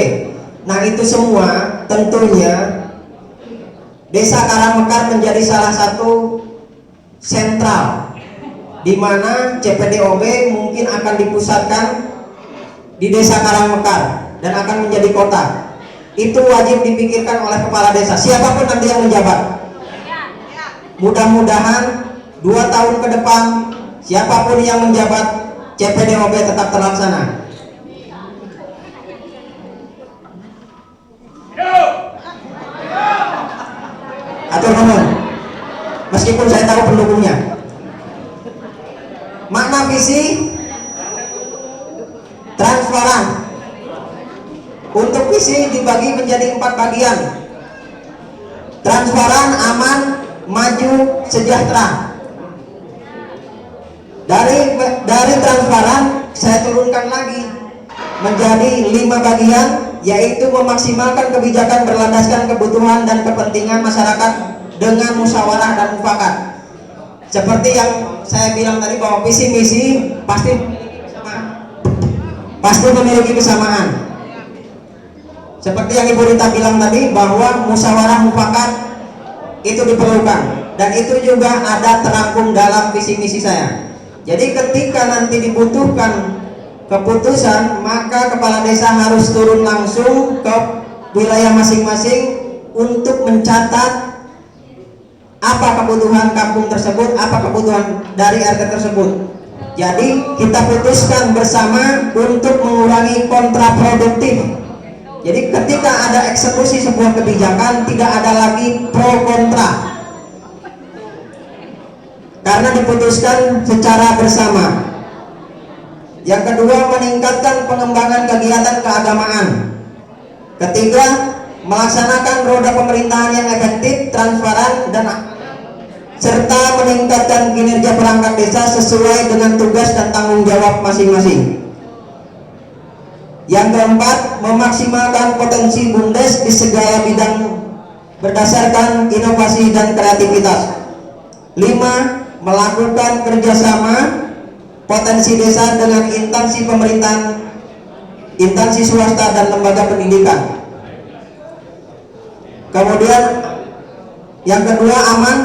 Nah, itu semua tentunya Desa Karangmekar menjadi salah satu sentral di mana CPDOB mungkin akan dipusatkan di Desa Karangmekar dan akan menjadi kota. Itu wajib dipikirkan oleh kepala desa, siapapun nanti yang menjabat. Mudah-mudahan 2 tahun ke depan siapapun yang menjabat, CPDOB tetap terlaksana. Atur nuhun. Meskipun saya tahu pendukungnya. Makna visi transparan. Untuk visi dibagi menjadi 4 bagian. Transparan, aman, maju, sejahtera. Dari transparan saya turunkan lagi menjadi 5 bagian, yaitu memaksimalkan kebijakan berlandaskan kebutuhan dan kepentingan masyarakat dengan musyawarah dan mufakat. Seperti yang saya bilang tadi, bahwa visi misi pasti memiliki kesamaan. Seperti yang Ibu Rita bilang tadi, bahwa musyawarah mufakat itu diperlukan, dan itu juga ada terangkum dalam visi misi saya. Jadi ketika nanti dibutuhkan keputusan, maka kepala desa harus turun langsung ke wilayah masing-masing untuk mencatat apa kebutuhan kampung tersebut, apa kebutuhan dari RT tersebut. Jadi kita putuskan bersama untuk mengurangi kontraproduktif. Jadi ketika ada eksekusi sebuah kebijakan, tidak ada lagi pro kontra, karena diputuskan secara bersama. Yang kedua, meningkatkan pengembangan kegiatan keagamaan. Ketiga, melaksanakan roda pemerintahan yang efektif, transparan, dan serta meningkatkan kinerja perangkat desa sesuai dengan tugas dan tanggung jawab masing-masing. Yang keempat, memaksimalkan potensi BUMDes di segala bidang berdasarkan inovasi dan kreativitas. 5. Melakukan kerjasama potensi desa dengan instansi pemerintahan, instansi swasta, dan lembaga pendidikan. Kemudian yang kedua, aman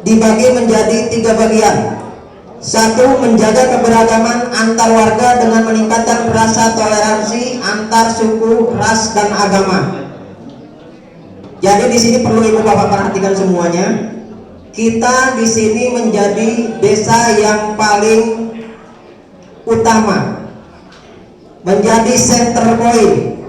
dibagi menjadi 3 bagian. 1. Menjaga keberagaman antar warga dengan meningkatkan rasa toleransi antar suku, ras, dan agama. Jadi di sini perlu Ibu Bapak perhatikan semuanya. Kita di sini menjadi desa yang paling utama, menjadi center point.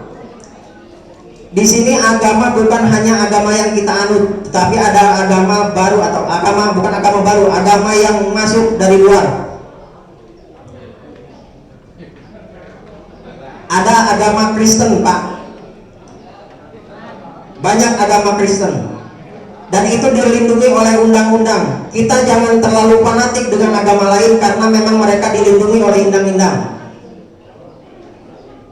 di sini agama bukan hanya agama yang kita anut, tetapi ada agama baru atau agama bukan agama baru, agama yang masuk dari luar. Ada agama Kristen, Pak. Banyak agama Kristen. Dan itu dilindungi oleh undang-undang. Kita jangan terlalu fanatik dengan agama lain karena memang mereka dilindungi oleh undang-undang.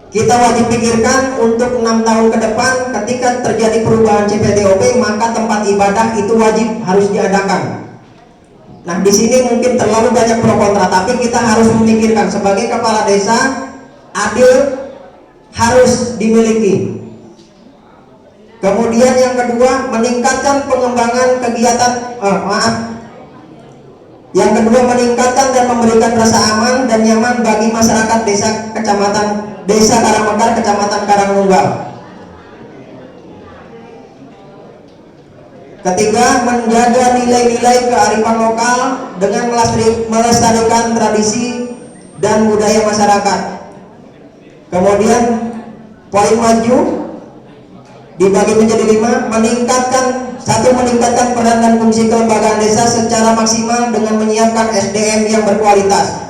Kita wajib pikirkan untuk 6 tahun ke depan ketika terjadi perubahan CPTOP, maka tempat ibadah itu wajib harus diadakan. Nah, di sini mungkin terlalu banyak pro kontra, tapi kita harus memikirkan sebagai kepala desa, adil harus dimiliki. Kemudian yang kedua, meningkatkan pengembangan kegiatan yang kedua, meningkatkan dan memberikan rasa aman dan nyaman bagi masyarakat Desa Karangmekar, Kecamatan Karangnunggal. Ketiga, menjaga nilai-nilai kearifan lokal dengan melestarikan tradisi dan budaya masyarakat. Kemudian poin maju dibagi menjadi 5, meningkatkan peran dan fungsi kelembagaan desa secara maksimal dengan menyiapkan SDM yang berkualitas.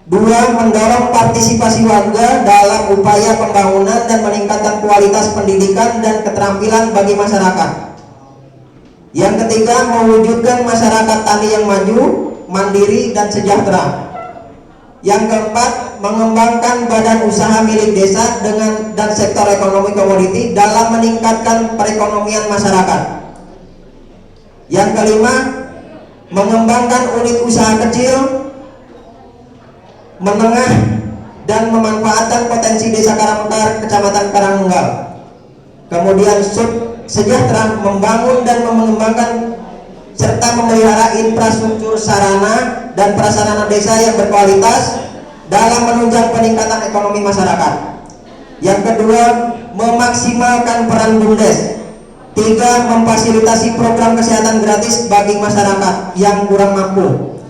2, mendorong partisipasi warga dalam upaya pembangunan dan meningkatkan kualitas pendidikan dan keterampilan bagi masyarakat. Yang ketiga, mewujudkan masyarakat tani yang maju, mandiri dan sejahtera. Yang keempat, mengembangkan badan usaha milik desa dan sektor ekonomi komoditi dalam meningkatkan perekonomian masyarakat. Yang kelima, mengembangkan unit usaha kecil, menengah dan memanfaatkan potensi Desa Karangmekar, Kecamatan Karangnunggal. Kemudian sejahtera, membangun dan mengembangkan serta memelihara infrastruktur sarana dan prasarana desa yang berkualitas dalam menunjang peningkatan ekonomi masyarakat. Yang kedua, memaksimalkan peran BUMDes. 3, memfasilitasi program kesehatan gratis bagi masyarakat yang kurang mampu.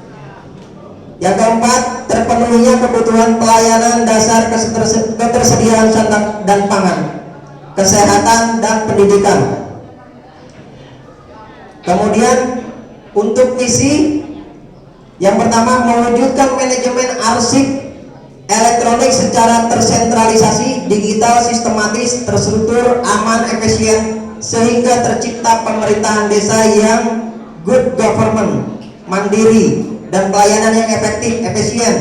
Yang keempat, terpenuhinya kebutuhan pelayanan dasar ketersediaan sandang dan pangan, kesehatan dan pendidikan. Kemudian untuk misi yang pertama, mewujudkan manajemen arsip elektronik secara tersentralisasi, digital, sistematis, terstruktur, aman, efisien, sehingga tercipta pemerintahan desa yang good government, mandiri, dan pelayanan yang efektif, efisien,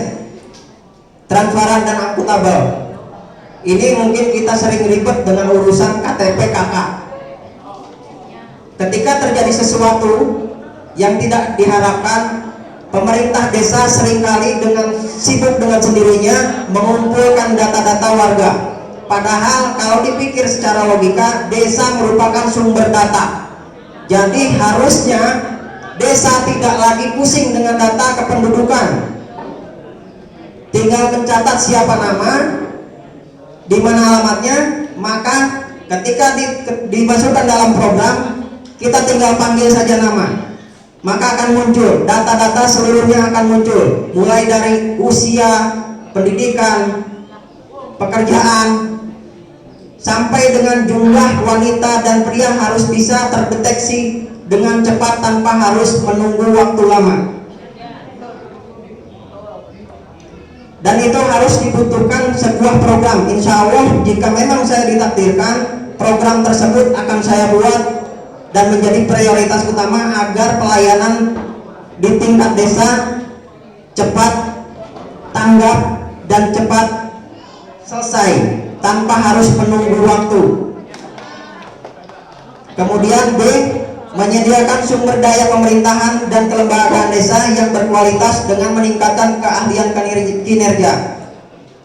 transparan dan akuntabel. Ini mungkin kita sering ribet dengan urusan KTP KK. Ketika terjadi sesuatu yang tidak diharapkan, pemerintah desa seringkali sibuk dengan sendirinya mengumpulkan data-data warga. Padahal kalau dipikir secara logika, desa merupakan sumber data. Jadi harusnya desa tidak lagi pusing dengan data kependudukan, tinggal mencatat siapa nama, di mana alamatnya, maka ketika dimasukkan dalam program, kita tinggal panggil saja nama, maka akan muncul data-data, seluruhnya akan muncul, mulai dari usia, pendidikan, pekerjaan, sampai dengan jumlah wanita dan pria harus bisa terdeteksi dengan cepat tanpa harus menunggu waktu lama. Dan itu harus dibutuhkan sebuah program. Insya Allah jika memang saya ditakdirkan, program tersebut akan saya buat dan menjadi prioritas utama agar pelayanan di tingkat desa cepat, tanggap, dan cepat selesai tanpa harus menunggu waktu. Kemudian B, menyediakan sumber daya pemerintahan dan kelembagaan desa yang berkualitas dengan meningkatkan keahlian kinerja.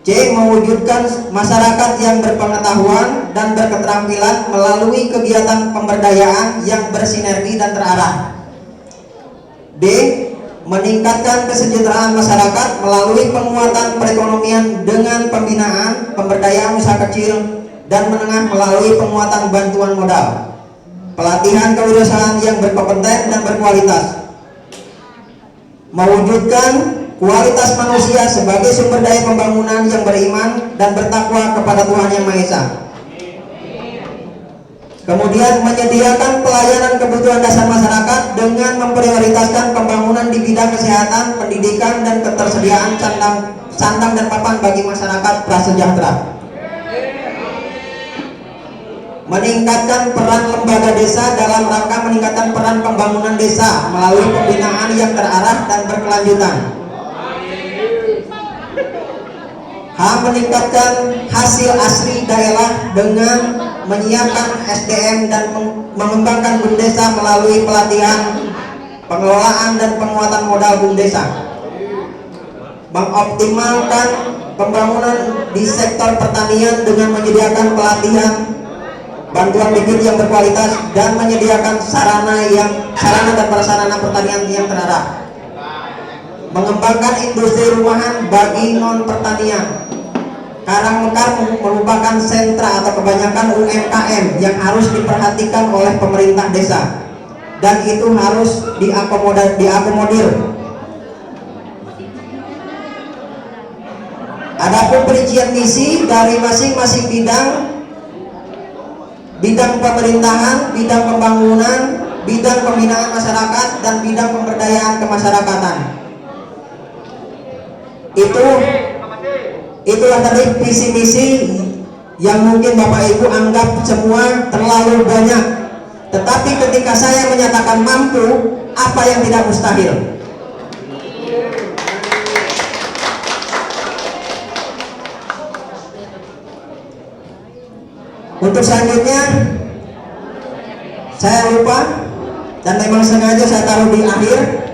C, mewujudkan masyarakat yang berpengetahuan dan berketerampilan melalui kegiatan pemberdayaan yang bersinergi dan terarah. D, meningkatkan kesejahteraan masyarakat melalui penguatan perekonomian dengan pembinaan pemberdayaan usaha kecil dan menengah melalui penguatan bantuan modal, pelatihan kewirausahaan yang berkompeten dan berkualitas, mewujudkan kualitas manusia sebagai sumber daya pembangunan yang beriman dan bertakwa kepada Tuhan Yang Maha Esa. Kemudian menyediakan pelayanan kebutuhan dasar masyarakat dengan memprioritaskan pembangunan di bidang kesehatan, pendidikan, dan ketersediaan sandang dan papan bagi masyarakat prasejahtera. Meningkatkan peran lembaga desa dalam rangka meningkatkan peran pembangunan desa melalui pembinaan yang terarah dan berkelanjutan. Meningkatkan hasil asli daerah dengan menyiapkan SDM dan mengembangkan BUMDesa melalui pelatihan, pengelolaan, dan penguatan modal BUMDesa. Mengoptimalkan pembangunan di sektor pertanian dengan menyediakan pelatihan, bantuan bibit yang berkualitas, dan menyediakan sarana dan prasarana pertanian yang terarah. Mengembangkan industri rumahan bagi non pertanian. Karangmekar merupakan sentra atau kebanyakan UMKM yang harus diperhatikan oleh pemerintah desa, dan itu harus diakomodir. Adapun perincian misi dari masing-masing bidang pemerintahan, bidang pembangunan, bidang pembinaan masyarakat, dan bidang pemberdayaan kemasyarakatan. Itulah tadi visi misi yang mungkin Bapak Ibu anggap semua terlalu banyak. Tetapi ketika saya menyatakan mampu, apa yang tidak mustahil? Untuk selanjutnya saya lupa dan memang sengaja saya taruh di akhir.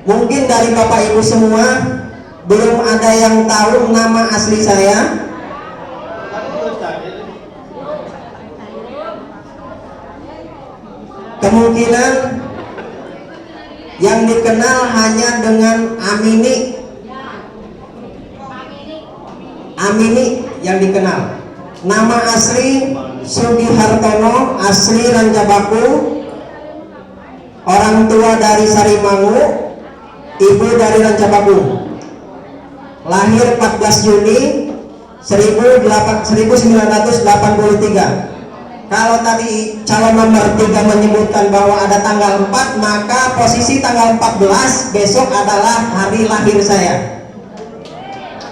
Mungkin dari Bapak Ibu semua belum ada yang tahu nama asli saya. Kemungkinan yang dikenal hanya dengan Amini yang dikenal. Nama asli Sugihartono, asli Rancabaku, orang tua dari Sarimangu, ibu dari Rancabaku. Lahir 14 Juni 1983. Kalau tadi calon nomor 3 menyebutkan bahwa ada tanggal 4, maka posisi tanggal 14 besok adalah hari lahir saya.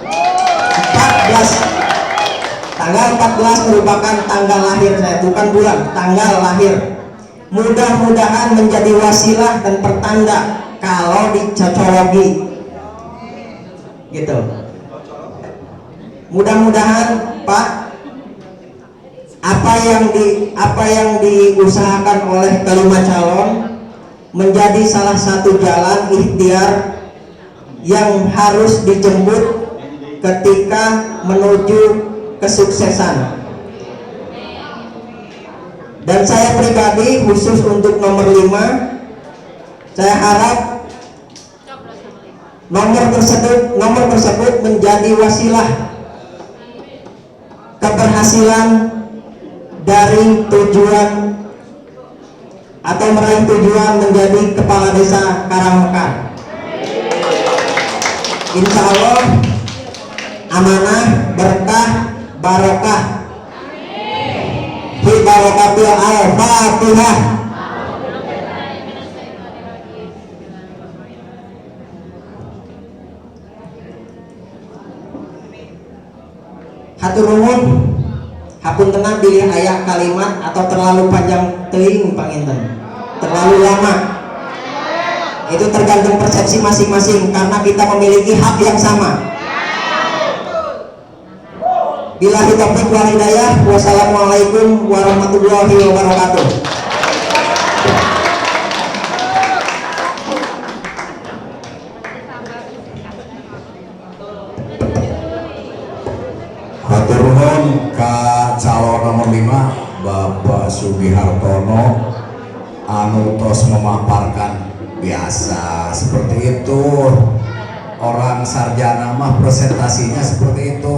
14. Tanggal 14 merupakan tanggal lahir saya, bukan bulan, tanggal lahir. Mudah-mudahan menjadi wasilah dan pertanda kalau dicocologi. Gitu. Mudah-mudahan Pak, apa yang diusahakan oleh kelima calon menjadi salah satu jalan ikhtiar yang harus dijemput ketika menuju kesuksesan. Dan saya pribadi khusus untuk nomor 5, saya harap nomor tersebut menjadi wasilah keberhasilan dari tujuan atau meraih tujuan menjadi kepala desa Karangmekar. Insya Allah amanah, berkah, barokah. Fi barokatil al-Fatihah. Hatur nuhun, hapuntenah bilih aya kalimat atau terlalu panjang teuing panginten, terlalu lama. Itu tergantung persepsi masing-masing karena kita memiliki hak yang sama. Billahi taufiq wal hidayah. Wassalamualaikum warahmatullahi wabarakatuh. Hatur nuhun ka calon nomor 5 Bapak Sugihartono anu tos memaparkan. Biasa seperti itu, orang sarjana mah presentasinya seperti itu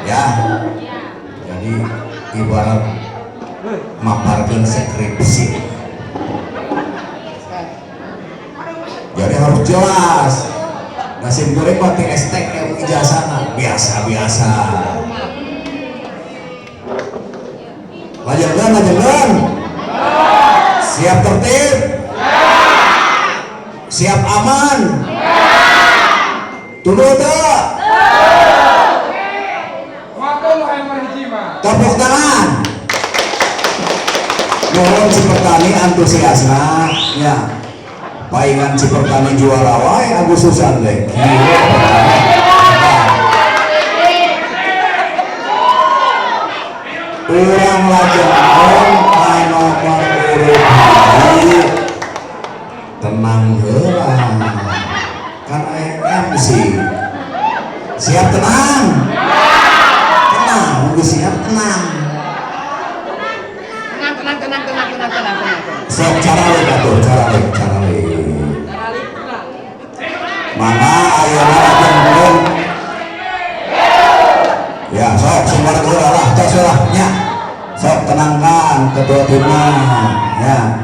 ya. Jadi ibarat maparkan skripsi, jadi harus jelas. Nasi goreng mati estek yang ijazahna biasa-biasa. Lajengan. Siap tertib? Siap aman? Tunduk tak? Tepuk tangan. Mohon Cipertani antusiasna ya. Paingan Cipertani juara wae Agustusan deh. Urang lajeng nomor urut tenang heula kan MC siap tenang siap tenang sok cara mana ayeuna lajeng ya sok semua negara lah terserahnya sok tenangkan ketua timnya ya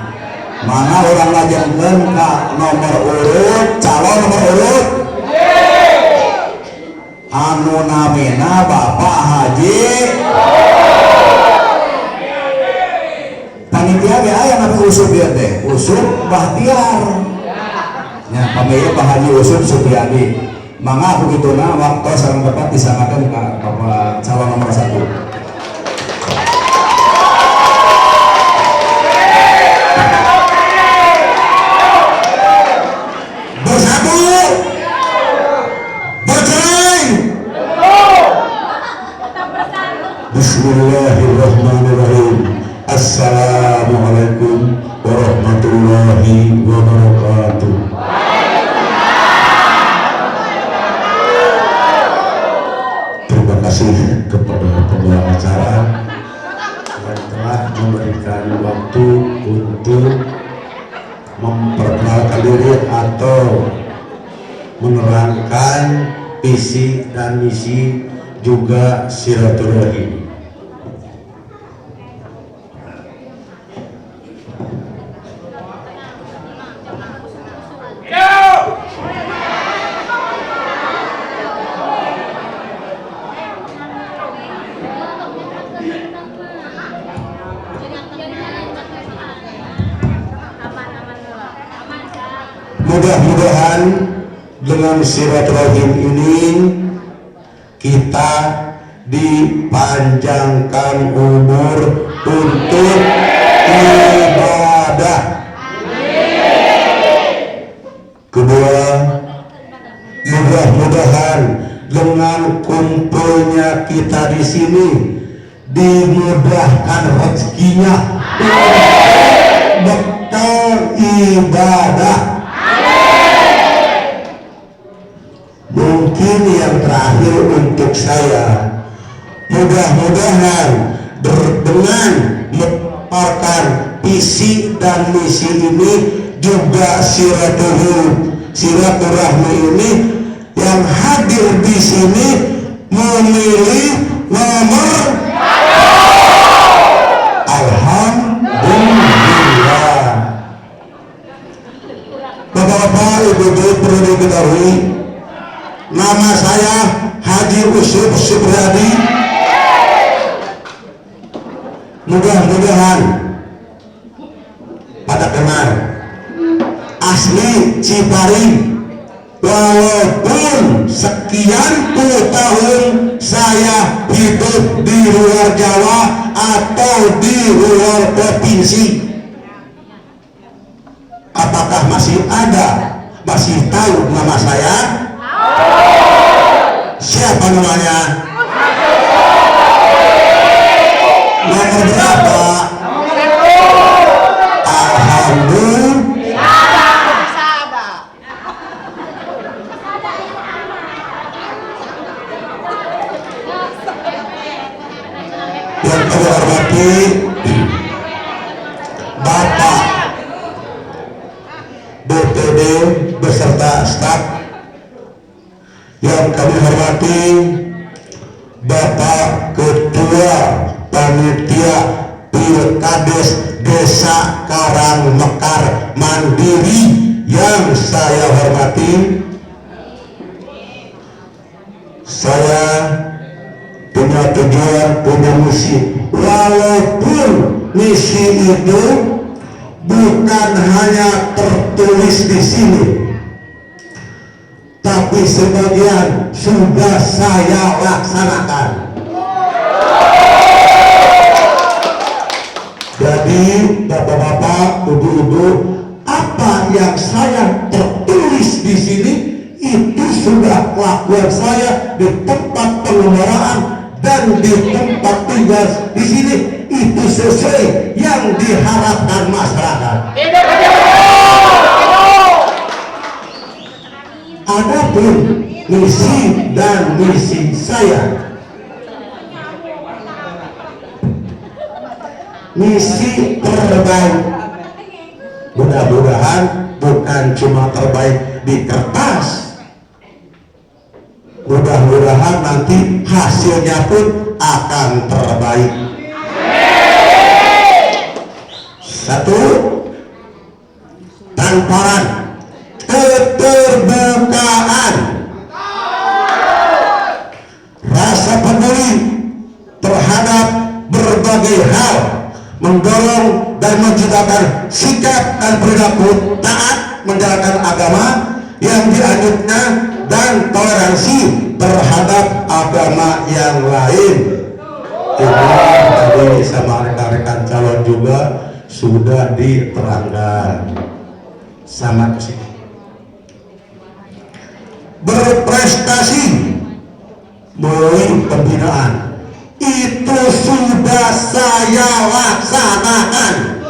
mana orang lajengkeun ka nomor urut calon nomor urut anu namina Bapak Haji panitia ge aya nami Usuk ieu teh Usuk Bahtiar nya pamilih Pak Haji Usuk Supriyadi mangga begituna waktu sareng Bapak disangakeun ka Bapak calon nomor 1. Bismillahirrahmanirrahim. Assalamualaikum warahmatullahi wabarakatuh. Terima kasih kepada pembawa acara yang telah memberikan waktu untuk memperkenalkan diri atau menerangkan visi dan misi juga silaturahim. Mudah-mudahan dengan silaturahim ini kita dipanjangkan umur untuk ibadah. Kedua, mudah-mudahan dengan kumpulnya kita di sini dimudahkan rezekinya bekal ibadah. Mungkin yang terakhir untuk saya, mudah-mudahan dengan memaparkan visi dan misi ini juga silaturahmi ini yang hadir di sini memilih nomor alhamdulillah. Bapak-bapak, ibu-ibu perlu diketahui, nama saya Haji Usuk Supriyadi. Mudah-mudahan pada kenal asli Ciparing. Walaupun sekian puluh tahun saya hidup di luar Jawa atau di luar provinsi, apakah masih tahu nama saya? Siapa namanya? Nomor berapa? Alhamdulillah. Yang kami hormati Bapak BPD beserta staf, yang kami hormati Bapak Ketua Panitia Pilkades Desa Karangmekar Mandiri yang saya hormati. Saya punya tujuan, punya misi. walaupun misi itu bukan hanya tertulis di sini, tapi sebagian sudah saya laksanakan. Jadi bapak-bapak, ibu-ibu, apa yang saya tertulis di sini itu sudah kelakuan saya di tempat pengembaraan dan di tempat tinggal di sini, itu sesuai yang diharapkan masyarakat. Adapun misi dan misi saya, misi terbaik, mudah-mudahan bukan cuma terbaik di kertas, mudah-mudahan nanti hasilnya pun akan terbaik. Satu, transparan, keterbukaan, rasa peduli terhadap berbagai hal, mendorong dan menciptakan sikap dan perilaku taat menjalankan agama yang dianjurkan dan toleransi terhadap agama yang lain. Ini tadi sama rekan-rekan calon juga sudah diterangkan sama kesini. Berprestasi melalui pembinaan itu sudah saya laksanakan.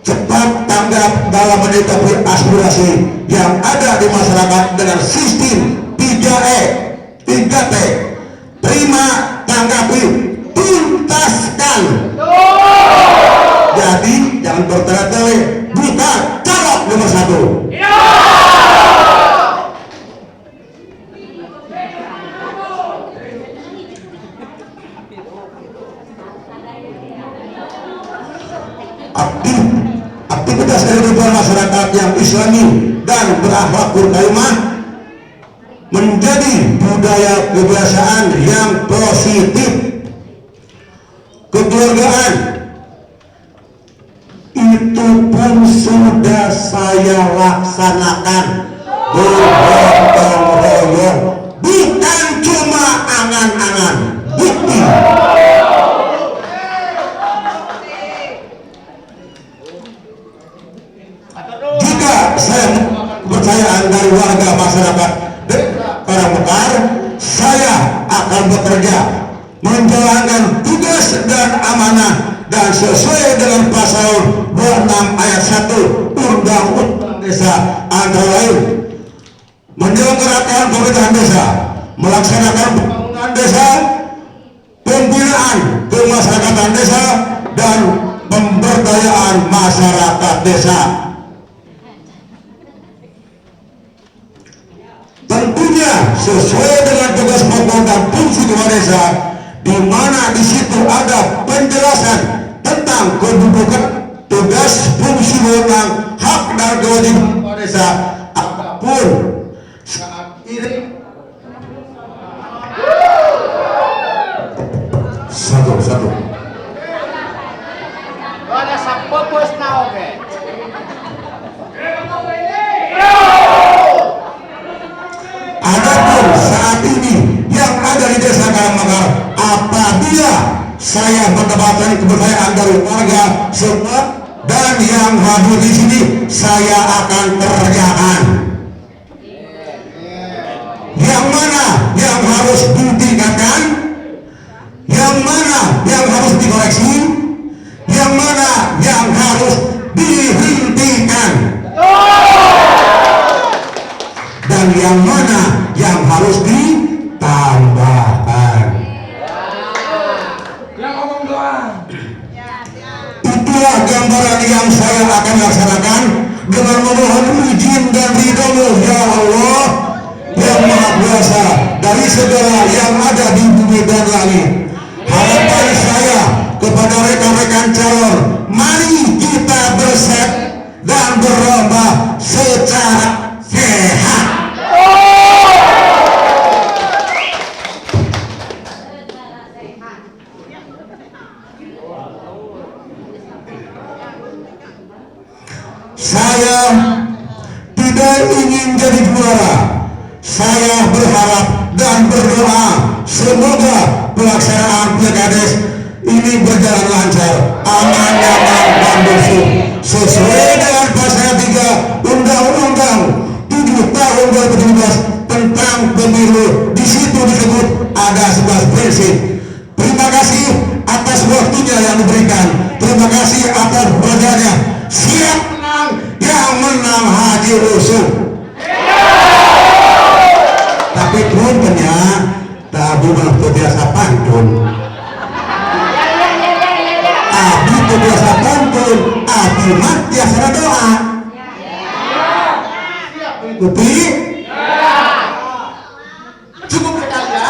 Cepat tanggap dalam menyikapi aspirasi yang ada di masyarakat dengan sistem 3E, 3T. Terima, tanggapi, tuntaskan. Jadi jangan bertele-tele, buka calon nomor 1. Aktivitas kehidupan masyarakat yang islami dan berakhlak karimah menjadi budaya kebiasaan yang positif. Kekeluargaan itu pun sudah saya laksanakan bergotong royong, bukan cuma angan-angan, bukti. Jika saya kepercayaan dari warga masyarakat Karangmekar, saya akan bekerja menjalankan tugas dan amanah dan sesuai dengan pasal 26 ayat 1 Undang-Undang Desa, antara lain menyelenggarakan pemerintahan desa, melaksanakan pembangunan desa, pembinaan kemasyarakatan desa, dan pemberdayaan masyarakat desa. Tentunya sesuai dengan tugas pokok dan fungsi kepala desa, di mana di situ ada penjelasan tentang kedudukan, tugas, fungsi, wewenang, hak dan kewajiban kepala desa. Apapun saat ini satu. Ada fokus na oke. Adapun saat ini yang ada di desa Karangmekar, apabila saya mendapatkan kepercayaan dari warga semua dan yang hadir di sini, saya akan kerjakan. Yang mana yang harus ditingkatkan, yang mana yang harus dikoreksi, yang mana yang harus dihentikan, dan yang mana yang harus ditambahkan. Itulah gambaran yang saya akan laksanakan dengan memohon izin dan ridho-Mu ya Allah yang Maha Kuasa dari segala yang ada di bumi dan langit. Harapan saya kepada rekan-rekan calon, mari kita bersatu dan berlomba secara sehat. tidak ingin jadi juara. Saya berharap dan berdoa semoga pelaksanaan Pilkades ini berjalan lancar, aman, nyaman, dan bersih sesuai dengan pasal 3 Undang-Undang 7 tahun 2017 tentang pemilu. Di situ disebut ada 11 prinsip. Terima kasih atas waktunya yang diberikan. Terima kasih atas pekerjaannya. Siap menang, yang menang Haji Rusuk. Tapi puntennya Abi mah biasa pantun. Abi biasa pantun, Abi mah biasa doa. Bukti? Cukup sekali ya.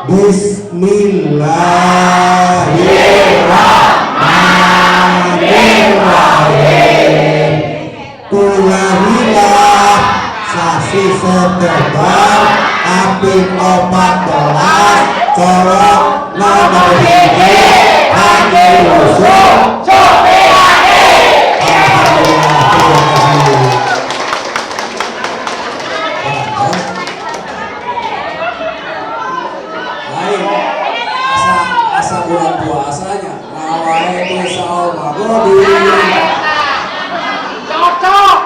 Bismillahirrahmanirrahim. Ulangilah sasi setebar api 14 colok nomor hiji Haji Rusuk. Asa bulan puasanya ngawae di saoma godi Cocok.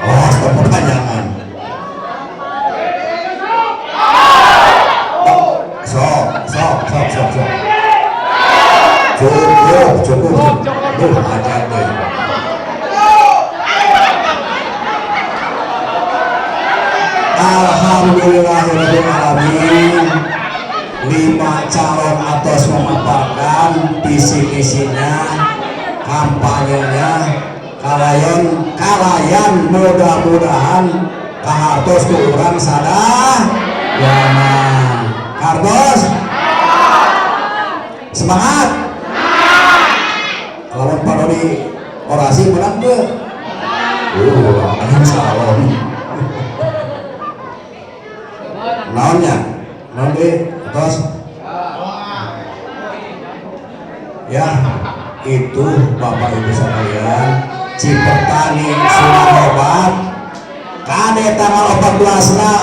Oh, pertanyaan. Sok. Cukup. Aja deh. Alhamdulillahirrahmanirrahim. 5 calon atas memaparkan visi-misinya, kampanyenya, kalayan mudah-mudahan kahartos ku urang sadah yana kartos semangat lawan parodi orasi menang ke insyaallah naonnya naon deh terus ya itu Bapak Ibu sekalian Cipertani sudah hebat kade tanggal 14 na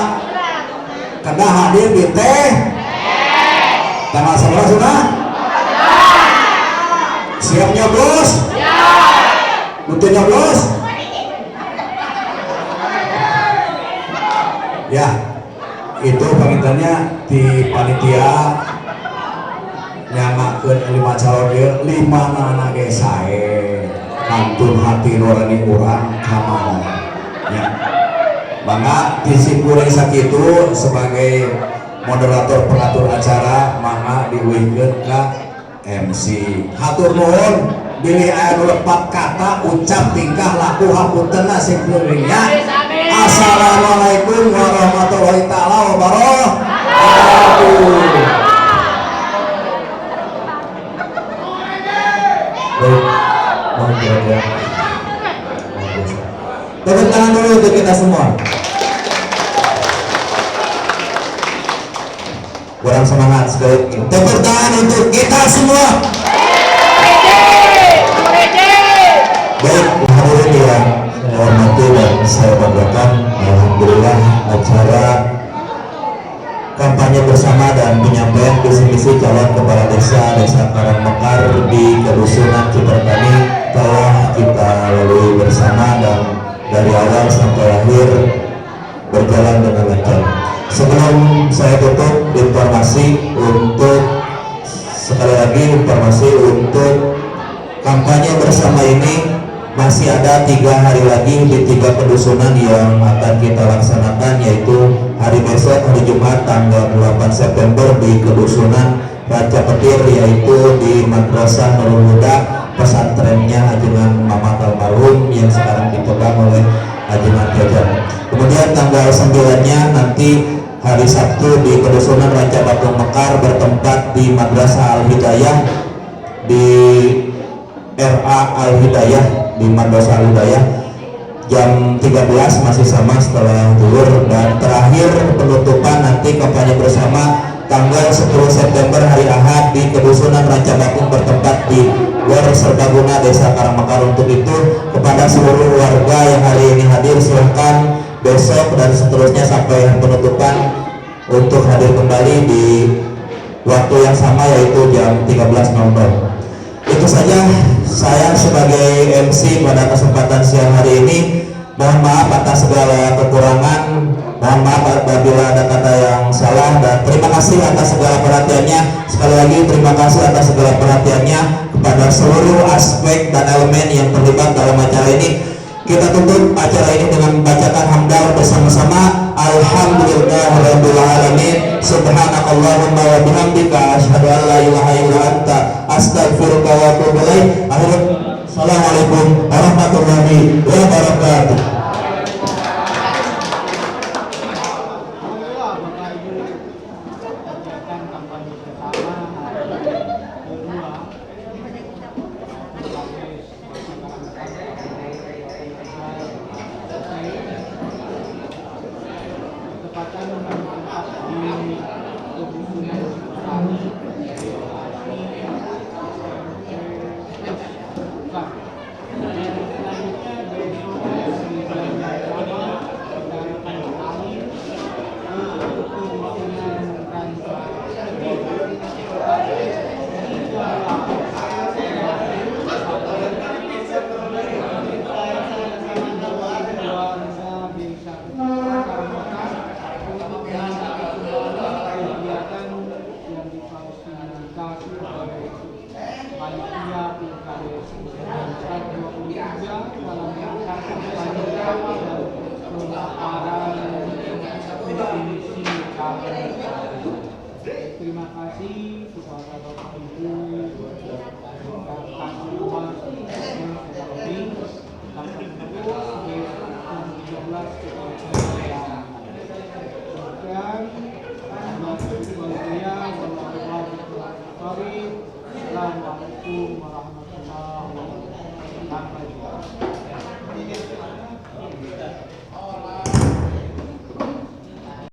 kena hadir di teh tanggal 11 sudah siap nyoblos butuh nyoblos ya itu pengintannya di panitia nyamakeun 5 calon dia 5 nana ge sae kantun hati nurani urang kamana ya mangga disimpulkan sakitu sebagai moderator pengatur acara mangga diuihkeun ka MC hatur nuhun bilih aya nu lepat kata ucap tingkah laku hapuntenna simkuringnya. Assalamualaikum warahmatullahi taala wabarakatuh. Tepuk tangan dulu untuk kita semua. Kurang semangat sekali. Tepuk tangan untuk kita semua. Baik, hadirin yang saya hormati dan saya banggakan, alhamdulillah acara kampanye bersama dan penyampaian visi-misi calon kepala desa Karangmekar di Kedusunan Cipertani telah kita lalui bersama dan dari awal sampai akhir berjalan dengan lancar. Sebelum saya tutup informasi untuk sekali lagi informasi untuk kampanye bersama ini masih ada 3 hari lagi di 3 kedusunan yang akan kita laksanakan, yaitu hari besok hari Jumat tanggal 8 September di Kedusunan Raja Petir, yaitu di Madrasah Nurul Huda, pesantrennya Ajengan Mamat Almarhum yang sekarang dipegang oleh Ajengan Jajan. Kemudian tanggal 9-nya nanti hari Sabtu di Kedusunan Raja Batu Mekar bertempat di Madrasah Al Hidayah di RA Al Hidayah di Madrasah Al Hidayah jam 13 masih sama setelah zuhur, dan terakhir penutupan nanti kampanye bersama tanggal 10 September hari Ahad di Kedusunan Rancabakung bertempat di Gor Serbaguna Desa Karangmekar. Untuk itu kepada seluruh warga yang hari ini hadir silahkan besok dan seterusnya sampai penutupan untuk hadir kembali di waktu yang sama yaitu jam 13.00. Itu saja saya sebagai MC pada kesempatan siang hari ini. Mohon maaf atas segala kekurangan, mohon maaf apabila ada kata yang salah, dan terima kasih atas segala perhatiannya. Sekali lagi terima kasih atas segala perhatiannya kepada seluruh aspek dan elemen yang terlibat dalam acara ini. Kita tutup acara ini dengan membacakan hamdal bersama-sama. Alhamdulillahirabbil alamin. Subhanakallahumma wa bihamdika asyhadu an la ilaha illa anta astaghfiruka wa atubu ilaik. Assalamualaikum warahmatullahi wabarakatuh. Terima kasih kepada Bapak Ibu dan